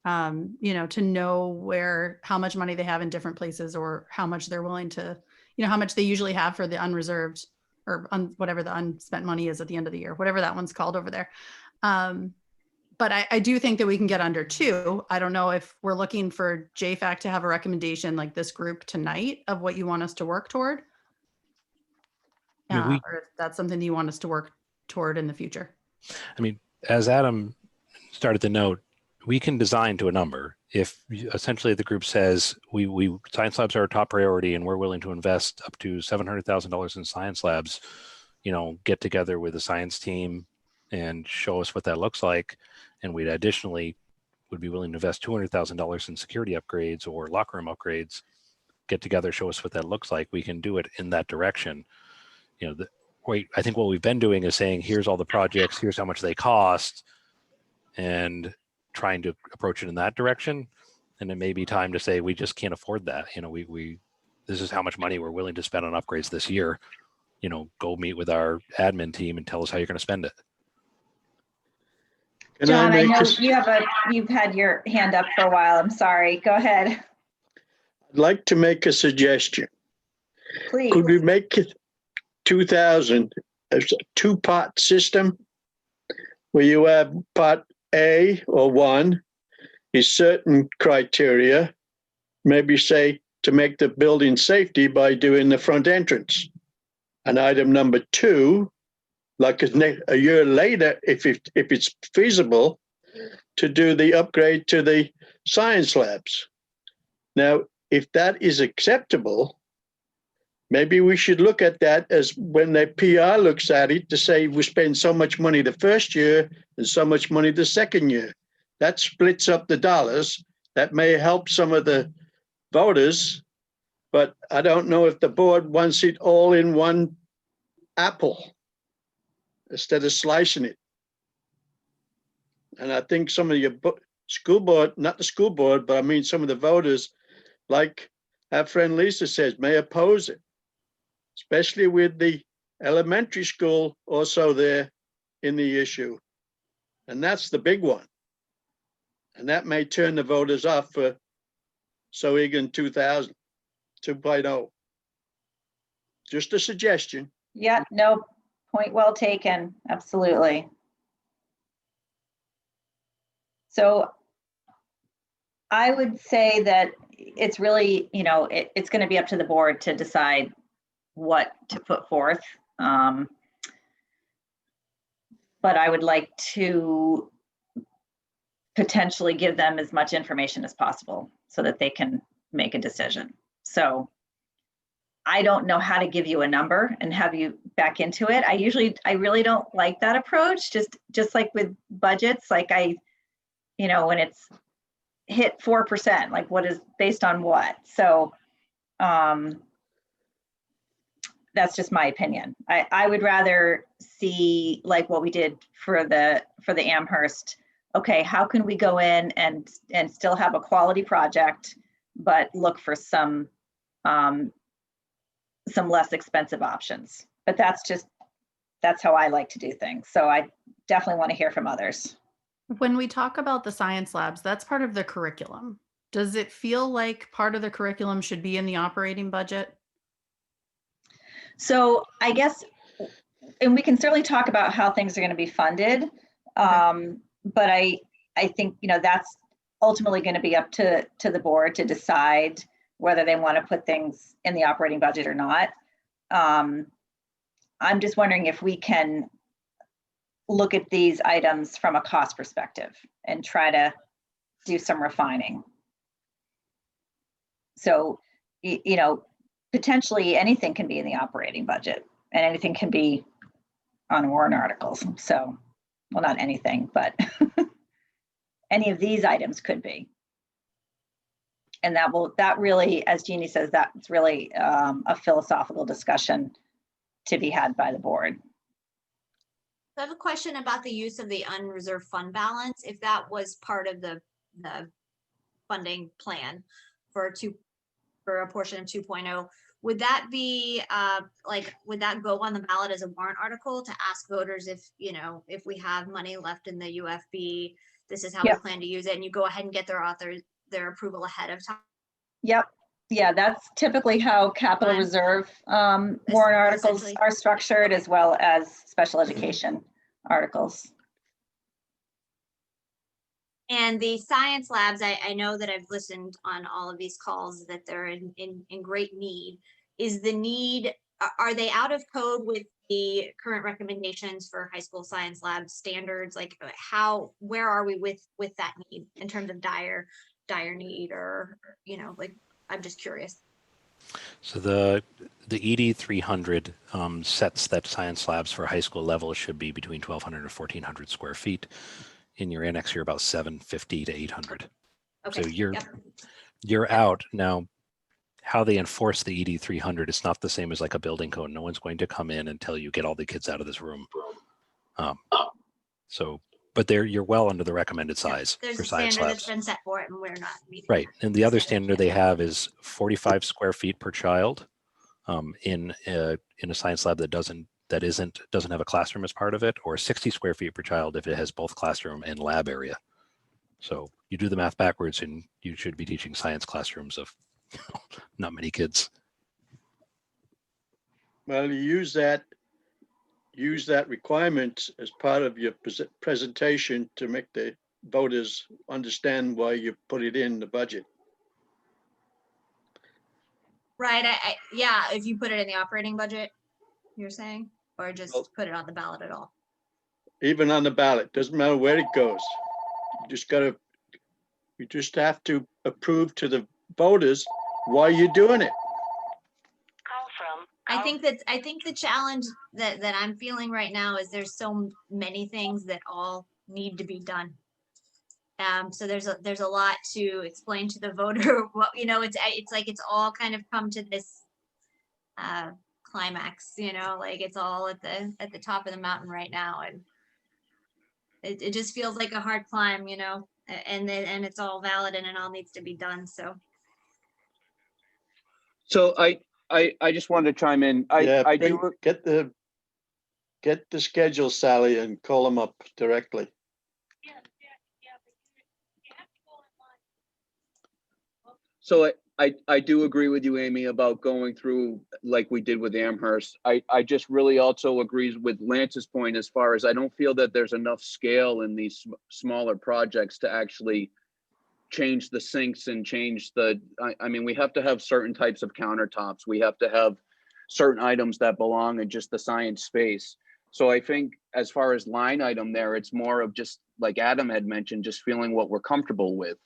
You know, to know how much money they have in different places, or how much they're willing to, you know, how much they usually have for the unreserved, or whatever the unspent money is at the end of the year, whatever that one's called over there. But I do think that we can get under 2. I don't know if we're looking for JFAC to have a recommendation like this group tonight of what you want us to work toward. Or if that's something that you want us to work toward in the future. I mean, as Adam started to note, we can design to a number. If essentially the group says science labs are our top priority and we're willing to invest up to $700,000 in science labs, you know, get together with the science team and show us what that looks like. And we'd additionally would be willing to invest $200,000 in security upgrades or locker room upgrades, get together, show us what that looks like. We can do it in that direction. You know, I think what we've been doing is saying, here's all the projects, here's how much they cost, and trying to approach it in that direction. And it may be time to say, we just can't afford that. You know, this is how much money we're willing to spend on upgrades this year. go meet with our admin team and tell us how you're going to spend it. John, I know you've had your hand up for a while. I'm sorry. Go ahead. I'd like to make a suggestion. Please. Could we make it 2000 as a two-part system where you have part A or 1 is certain criteria, maybe say to make the building safety by doing the front entrance. And item number 2, like a year later, if it's feasible, to do the upgrade to the science labs. Now, if that is acceptable, maybe we should look at that as when the PR looks at it to say we spend so much money the first year and so much money the second year. That splits up the dollars. That may help some of the voters, but I don't know if the board wants it all in one apple instead of slicing it. And I think some of your school board, not the school board, but I mean some of the voters, like our friend Lisa says, may oppose it, especially with the elementary school also there in the issue. And that's the big one. And that may turn the voters off for Sohegan 2000, 2.0. Just a suggestion. Yeah, no, point well taken. Absolutely. So I would say that it's really, it's going to be up to the board to decide what to put forth. But I would like to potentially give them as much information as possible so that they can make a decision. So I don't know how to give you a number and have you back into it. I really don't like that approach. Just like with budgets, like when it's hit 4%, like what is based on what? So that's just my opinion. I would rather see like what we did for the Amherst. Okay, how can we go in and still have a quality project, but look for some less expensive options? But that's how I like to do things. So I definitely want to hear from others. When we talk about the science labs, that's part of the curriculum. Does it feel like part of the curriculum should be in the operating budget? So I guess, and we can certainly talk about how things are going to be funded. But I think, that's ultimately going to be up to the board to decide whether they want to put things in the operating budget or not. I'm just wondering if we can look at these items from a cost perspective and try to do some refining. So, potentially anything can be in the operating budget and anything can be on warrant articles. So, well, not anything, but any of these items could be. And that really, as Jeannie says, that's really a philosophical discussion to be had by the board. I have a question about the use of the unreserved fund balance. If that was part of the funding plan for a portion of 2.0, would that be would that go on the ballot as a warrant article to ask voters if we have money left in the UFB, this is how we plan to use it, and you go ahead and get their approval ahead of time? Yep. Yeah, that's typically how capital reserve warrant articles are structured, as well as special education articles. And the science labs, I know that I've listened on all of these calls that they're in great need. Is the need, are they out of code with the current recommendations for high school science lab standards? Like where are we with that need in terms of dire need, or, I'm just curious. So the ED 300 sets that science labs for high school level should be between 1,200 and 1,400 square feet. In your annex, you're about 750 to 800. Okay. So you're out now. How they enforce the ED 300 is not the same as like a building code. No one's going to come in and tell you get all the kids out of this room. But you're well under the recommended size for science labs. There's a standard that's been set for it, and we're not meeting. Right, and the other standard they have is 45 square feet per child in a science lab that doesn't have a classroom as part of it, or 60 square feet per child if it has both classroom and lab area. So you do the math backwards and you should be teaching science classrooms of not many kids. Well, you use that requirement as part of your presentation to make the voters understand why you put it in the budget. Right, yeah, if you put it in the operating budget, you're saying, or just Well, put it on the ballot at all? Even on the ballot, doesn't matter where it goes. You just have to approve to the voters why you're doing it. I think the challenge that I'm feeling right now is there's so many things that all need to be done. So there's a lot to explain to the voter. What, it's like it's all kind of come to this climax, like it's all at the top of the mountain right now, and it just feels like a hard climb, and it's all valid and it all needs to be done. So I just wanted to chime in. Get the schedule, Sally, and call them up directly. So I do agree with you, Amy, about going through like we did with Amherst. I just really also agree with Lance's point as far as I don't feel that there's enough scale in these smaller projects to actually change the sinks and change I mean, we have to have certain types of countertops. We have to have certain items that belong in just the science space. So I think as far as line item there, it's more of just like Adam had mentioned, just feeling what we're comfortable with.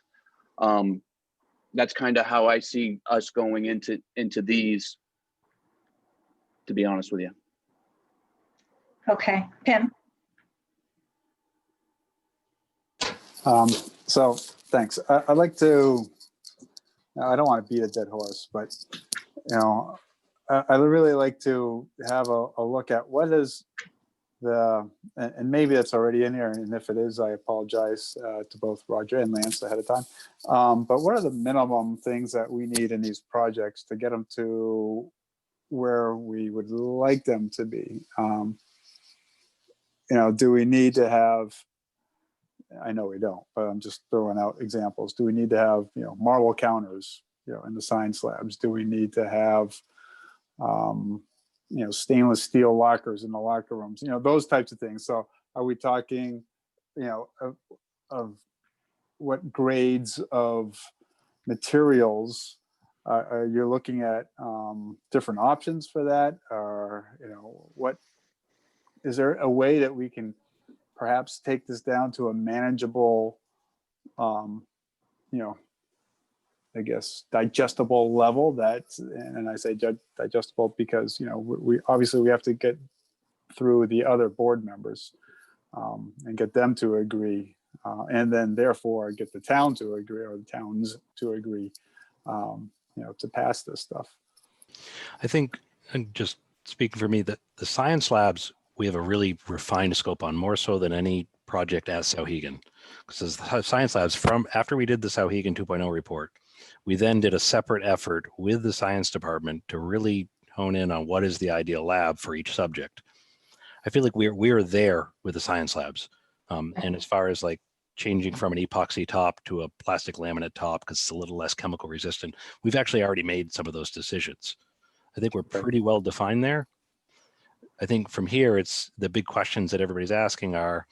That's kind of how I see us going into these, to be honest with you. Okay, Pim. So thanks. I'd like to, I don't want to beat a dead horse, but I really like to have a look at what is and maybe that's already in here, and if it is, I apologize to both Roger and Lance ahead of time. But what are the minimum things that we need in these projects to get them to where we would like them to be? Do we need to have, I know we don't, but I'm just throwing out examples. Do we need to have, marble counters, in the science labs? Do we need to have, stainless steel lockers in the locker rooms, those types of things. So are we talking, of what grades of materials are you looking at, different options for that? Or, what, is there a way that we can perhaps take this down to a manageable, I guess, digestible level and I say digestible because, we obviously have to get through the other board members and get them to agree. And then therefore get the town to agree, or the towns to agree, to pass this stuff. I think, and just speaking for me, that the science labs, we have a really refined scope on, more so than any project at Sauhegan. Because the science labs, after we did the Sauhegan 2.0 report, we then did a separate effort with the science department to really hone in on what is the ideal lab for each subject. I feel like we're there with the science labs. And as far as like changing from an epoxy top to a plastic laminate top, because it's a little less chemical resistant, we've actually already made some of those decisions. I think we're pretty well defined there. I think from here, it's the big questions that everybody's asking are,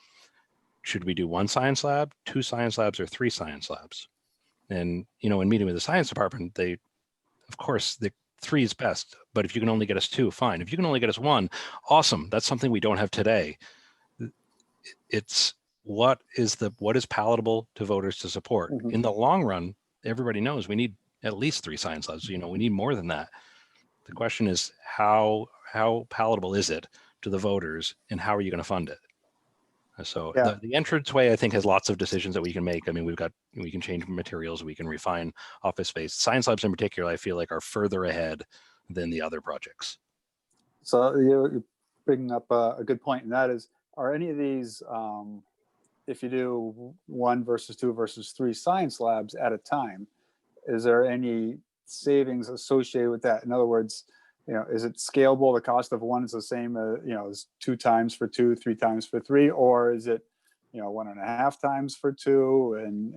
should we do one science lab, 2 science labs, or 3 science labs? And, in meeting with the science department, of course, the 3 is best, but if you can only get us 2, fine. If you can only get us 1, awesome. That's something we don't have today. It's what is palatable to voters to support. Mm-hmm. In the long run, everybody knows we need at least 3 science labs. We need more than that. The question is how palatable is it to the voters, and how are you going to fund it? So yeah. the entranceway, I think, has lots of decisions that we can make. I mean, we can change materials, we can refine office space. Science labs in particular, I feel like, are further ahead than the other projects. So you're bringing up a good point, and that is, are any of these, if you do 1 versus 2 versus 3 science labs at a time, is there any savings associated with that? In other words, is it scalable? The cost of one is the same, as 2 times for 2, 3 times for 3, or is it, 1.5 times for 2 and,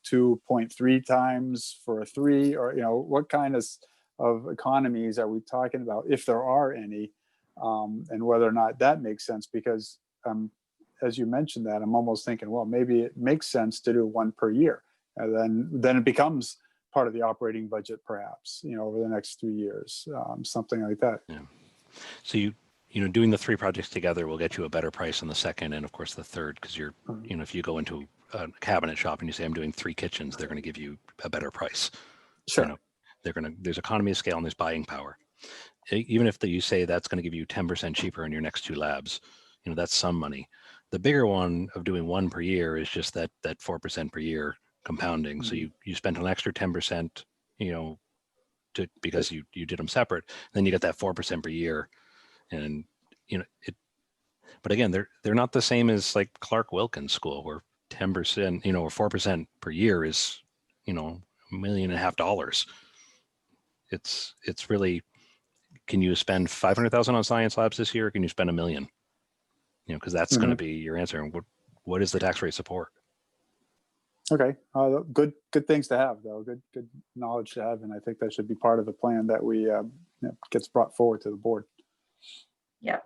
2.3 times for 3, or, what kind of economies are we talking about, if there are any, and whether or not that makes sense? Because as you mentioned that, I'm almost thinking, well, maybe it makes sense to do 1 per year, and then it becomes part of the operating budget, perhaps, over the next 3 years, something like that. Yeah. So doing the 3 projects together will get you a better price on the second and of course the third, because you're, if you go into a cabinet shop and you say, I'm doing 3 kitchens, they're going to give you a better price. Sure. There's economy of scale and there's buying power. Even if you say that's going to give you 10% cheaper in your next 2 labs, that's some money. The bigger one of doing 1 per year is just that 4% per year compounding. So you spent an extra 10%, because you did them separate. Then you get that 4% per year, and But again, they're not the same as like Clark Wilkins School, where 10%, or 4% per year is, $1.5 million. It's really, can you spend 500,000 on science labs this year, or can you spend $1 million? Because that's going to be your answer. And what is the tax rate support? Okay, good things to have, though. Good knowledge to have, and I think that should be part of the plan that we gets brought forward to the board. Yep.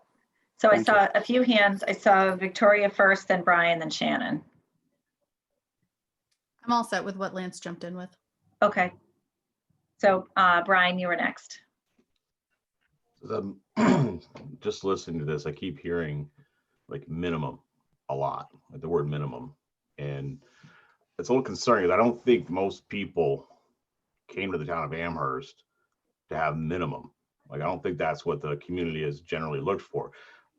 So I saw a few hands. I saw Victoria first, then Brian, then Shannon. I'm all set with what Lance jumped in with. Okay. So Brian, you were next. Just listening to this, I keep hearing like minimum a lot, like the word minimum, and it's a little concerning. I don't think most people came to the town of Amherst to have minimum. Like, I don't think that's what the community has generally looked for.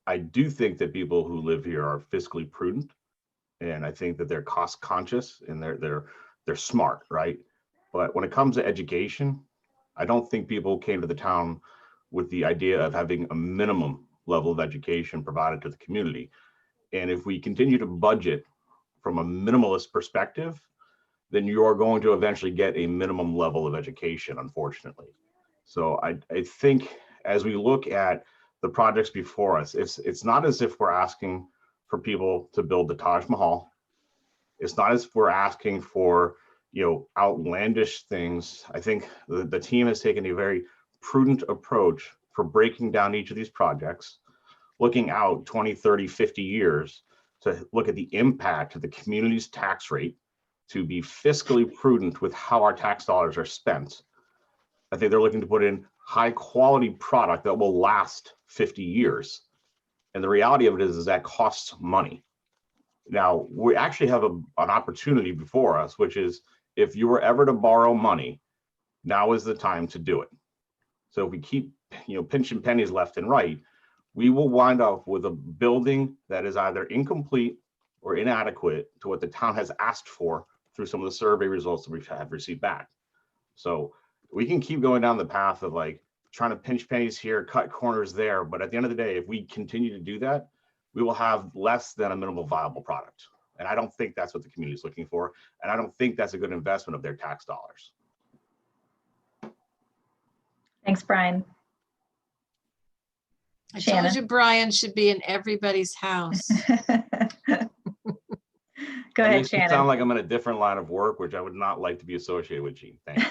I do think that people who live here are fiscally prudent, and I think that they're cost conscious and they're smart, right? But when it comes to education, I don't think people came to the town with the idea of having a minimum level of education provided to the community. And if we continue to budget from a minimalist perspective, then you are going to eventually get a minimum level of education, unfortunately. So I think as we look at the projects before us, it's not as if we're asking for people to build the Taj Mahal. It's not as if we're asking for, outlandish things. I think the team has taken a very prudent approach for breaking down each of these projects, looking out 20, 30, 50 years to look at the impact of the community's tax rate, to be fiscally prudent with how our tax dollars are spent. I think they're looking to put in high quality product that will last 50 years. And the reality of it is that costs money. Now, we actually have an opportunity before us, which is if you were ever to borrow money, now is the time to do it. So if we keep, pinching pennies left and right, we will wind up with a building that is either incomplete or inadequate to what the town has asked for through some of the survey results that we have received back. So we can keep going down the path of like trying to pinch pennies here, cut corners there. But at the end of the day, if we continue to do that, we will have less than a minimal viable product. And I don't think that's what the community is looking for. And I don't think that's a good investment of their tax dollars. Thanks, Brian. I Shannon. told you Brian should be in everybody's house. Go It ahead, makes me Shannon. sound like I'm in a different line of work, which I would not like to be associated with, Jeanne. Thank you.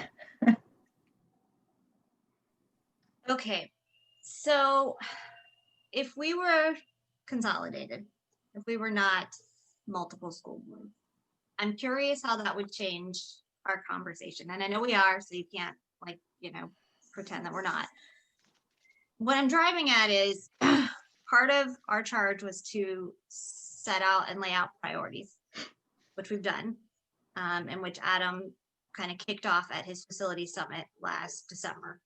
Okay, so if we were consolidated, if we were not multiple school boards, I'm curious how that would change our conversation. And I know we are, so you can't pretend that we're not. What I'm driving at is part of our charge was to set out and lay out priorities, which we've done, and which Adam kind of kicked off at his facility summit last December.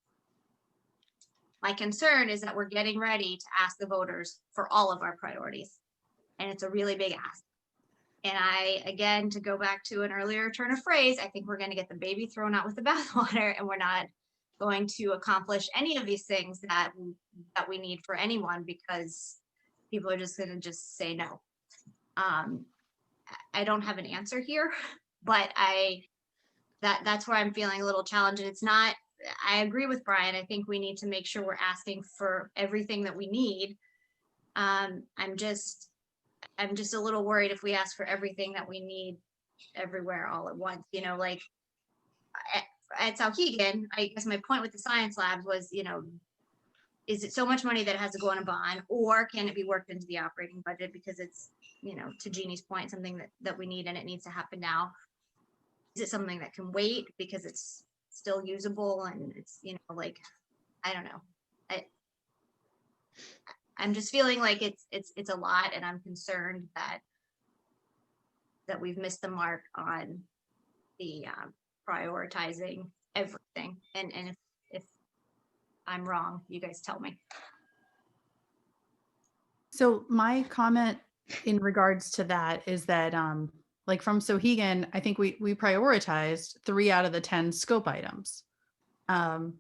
My concern is that we're getting ready to ask the voters for all of our priorities, and it's a really big ask. And again, to go back to an earlier turn of phrase, I think we're going to get the baby thrown out with the bathwater, and we're not going to accomplish any of these things that we need for anyone, because people are just going to say no. I don't have an answer here, but that's where I'm feeling a little challenged. It's not I agree with Brian. I think we need to make sure we're asking for everything that we need. I'm just a little worried if we ask for everything that we need everywhere all at once, you know, like at Sauhegan, I guess my point with the science labs was, you know, is it so much money that it has to go on a bond, or can it be worked into the operating budget because it's, you know, to Jeannie's point, something that we need and it needs to happen now? Is it something that can wait because it's still usable and it's, you know, like, I don't know. I'm just feeling like it's a lot, and I'm concerned that we've missed the mark on the prioritizing everything. And if I'm wrong, you guys tell me. So my comment in regards to that is that, like from Sauhegan, I think we prioritized 3 out of the 10 scope items. But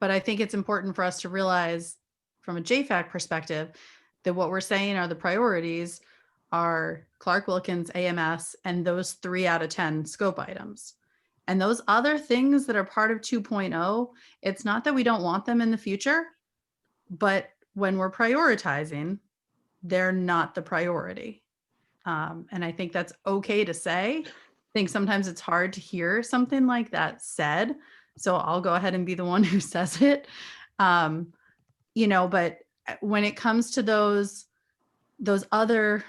I think it's important for us to realize from a JFAC perspective that what we're saying are the priorities are Clark Wilkins, AMS, and those 3 out of 10 scope items. And those other things that are part of 2.0, it's not that we don't want them in the future, but when we're prioritizing, they're not the priority. And I think that's okay to say. I think sometimes it's hard to hear something like that said. So I'll go ahead and be the one who says it. You know, but when it comes to those other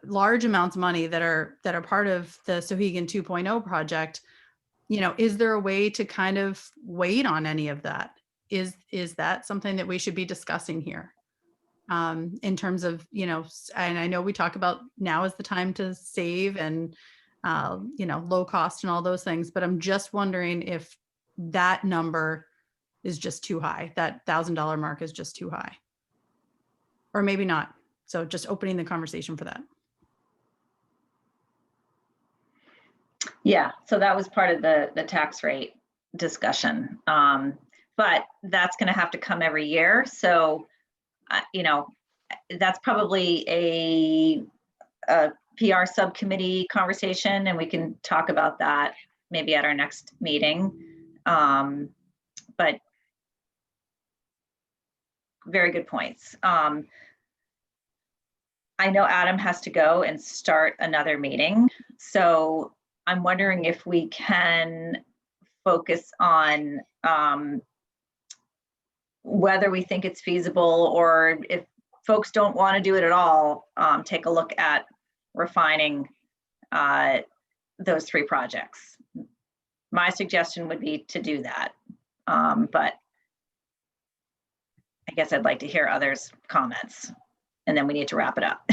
large amounts of money that are part of the Sauhegan 2.0 project, you know, is there a way to kind of wait on any of that? Is that something that we should be discussing here? In terms of, you know, and I know we talk about now is the time to save and, you know, low cost and all those things, but I'm just wondering if that number is just too high. That $1,000 mark is just too high, or maybe not. So just opening the conversation for that. Yeah, so that was part of the tax rate discussion. But that's going to have to come every year. So, you know, that's probably a PR subcommittee conversation, and we can talk about that maybe at our next meeting. But very good points. I know Adam has to go and start another meeting. So I'm wondering if we can focus on whether we think it's feasible, or if folks don't want to do it at all, take a look at refining those 3 projects. My suggestion would be to do that. But I guess I'd like to hear others' comments, and then we need to wrap it up.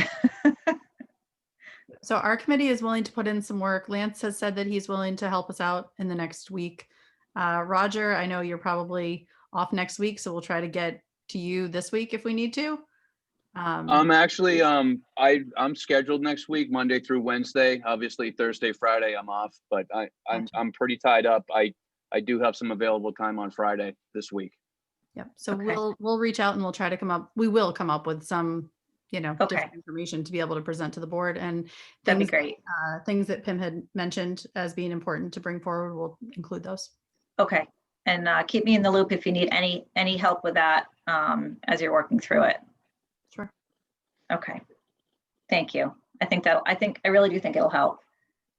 So our committee is willing to put in some work. Lance has said that he's willing to help us out in the next week. Roger, I know you're probably off next week, so we'll try to get to you this week if we need to. I'm actually, I'm scheduled next week, Monday through Wednesday. Obviously Thursday, Friday, I'm off, but I'm pretty tied up. I do have some available time on Friday this week. Yep. So Okay. we'll reach out and we'll try to come up. We will come up with some, you know, Okay. different information to be able to present to the board, and That'd be things, great. things that Pim had mentioned as being important to bring forward. We'll include those. Okay. And keep me in the loop if you need any help with that as you're working through it. Sure. Okay. Thank you. I really do think it'll help.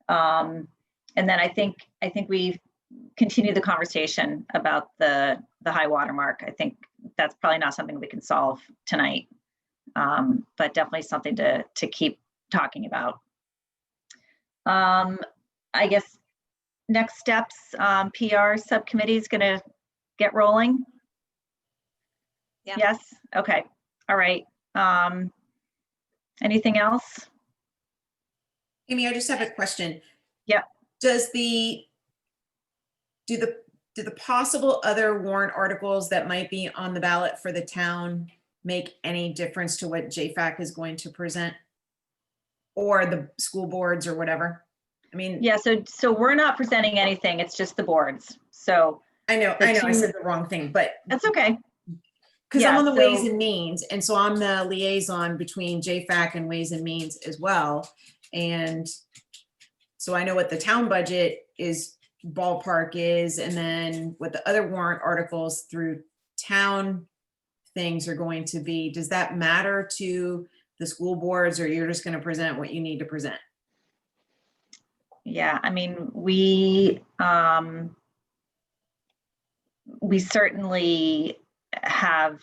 And then I think we continue the conversation about the high water mark. I think that's probably not something we can solve tonight, but definitely something to keep talking about. I guess next steps, PR subcommittee is going to get rolling. Yeah. Yes. Okay. All right. Anything else? Amy, I just have a question. Yeah. Do the possible other warrant articles that might be on the ballot for the town make any difference to what JFAC is going to present, or the school boards or whatever? I mean, Yeah. So we're not presenting anything. It's just the boards. So I know I said the wrong thing, but that's okay. because I'm Yeah, on the Ways so- and Means, and so I'm the liaison between JFAC and Ways and Means as well. And so I know what the town budget is ballpark is, and then what the other warrant articles through town things are going to be. Does that matter to the school boards, or you're just going to present what you need to present? Yeah, I mean, we certainly have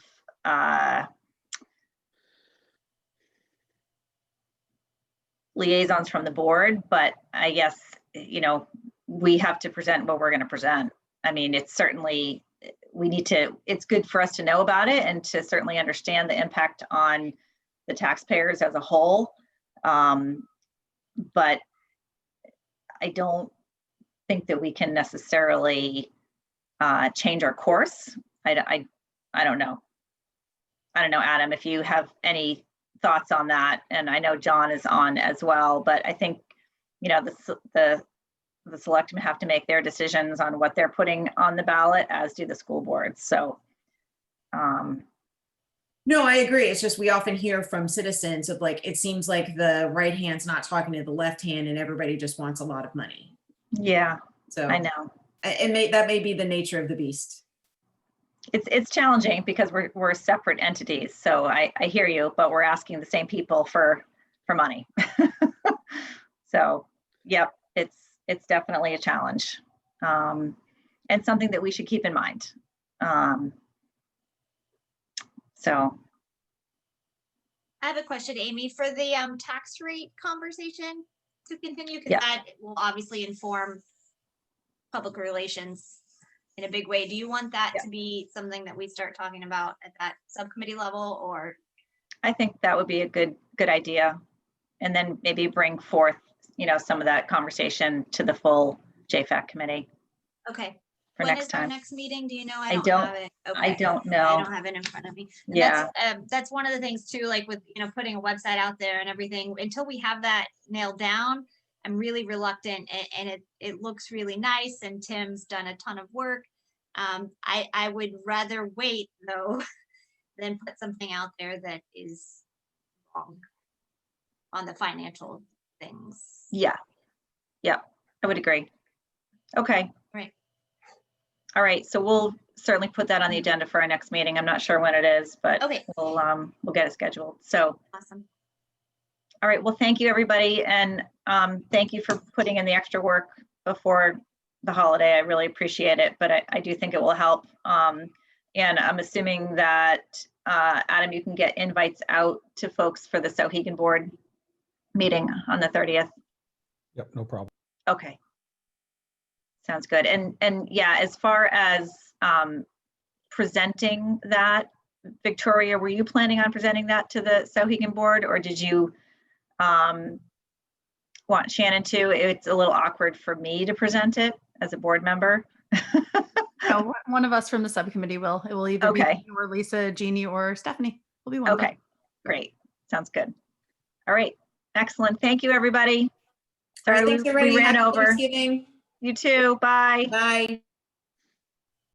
liaisons from the board, but I guess, you know, we have to present what we're going to present. I mean, it's certainly, it's good for us to know about it and to certainly understand the impact on the taxpayers as a whole. But I don't think that we can necessarily change our course. I don't know. I don't know, Adam, if you have any thoughts on that. And I know John is on as well, but I think, you know, the selectmen have to make their decisions on what they're putting on the ballot, as do the school boards. So. No, I agree. It's just, we often hear from citizens of like, it seems like the right hand's not talking to the left hand and everybody just wants a lot of money. Yeah, So I know. That may be the nature of the beast. It's challenging because we're separate entities. So I hear you, but we're asking the same people for money. So, yep, it's definitely a challenge, and something that we should keep in mind. So. I have a question, Amy, for the tax rate conversation to continue, because Yeah. that will obviously inform public relations in a big way. Do you want that to be something that we start talking about at that subcommittee level, or? I think that would be a good idea. And then maybe bring forth, you know, some of that conversation to the full JFAC committee. Okay. For When next is our time. next meeting? Do you know? I don't have it. I don't know. I don't have it in front of me. And Yeah. That's one of the things too, like with, you know, putting a website out there and everything, until we have that nailed down, I'm really reluctant, and it looks really nice, and Tim's done a ton of work. I would rather wait though than put something out there that is wrong on the financial things. Yeah. I would agree. Okay. Right. All right. So we'll certainly put that on the agenda for our next meeting. I'm not sure when it is, but Okay. we'll get it scheduled. So. Awesome. All right. Well, thank you, everybody. And thank you for putting in the extra work before the holiday. I really appreciate it, but I do think it will help. And I'm assuming that, Adam, you can get invites out to folks for the Sohegan board meeting on the 30th. Yep, no problem. Okay. Sounds good. And yeah, as far as presenting that, Victoria, were you planning on presenting that to the Sohegan board, or did you want Shannon to? It's a little awkward for me to present it as a board member. No, one of us from the subcommittee will. It will either be me or Lisa, Jeannie, or Stephanie. Will be one. Okay, great. Sounds good. All right, excellent. Thank you, everybody. Sorry, All right, thanks, we everybody. ran Happy over. Thanksgiving. You too. Bye. Bye.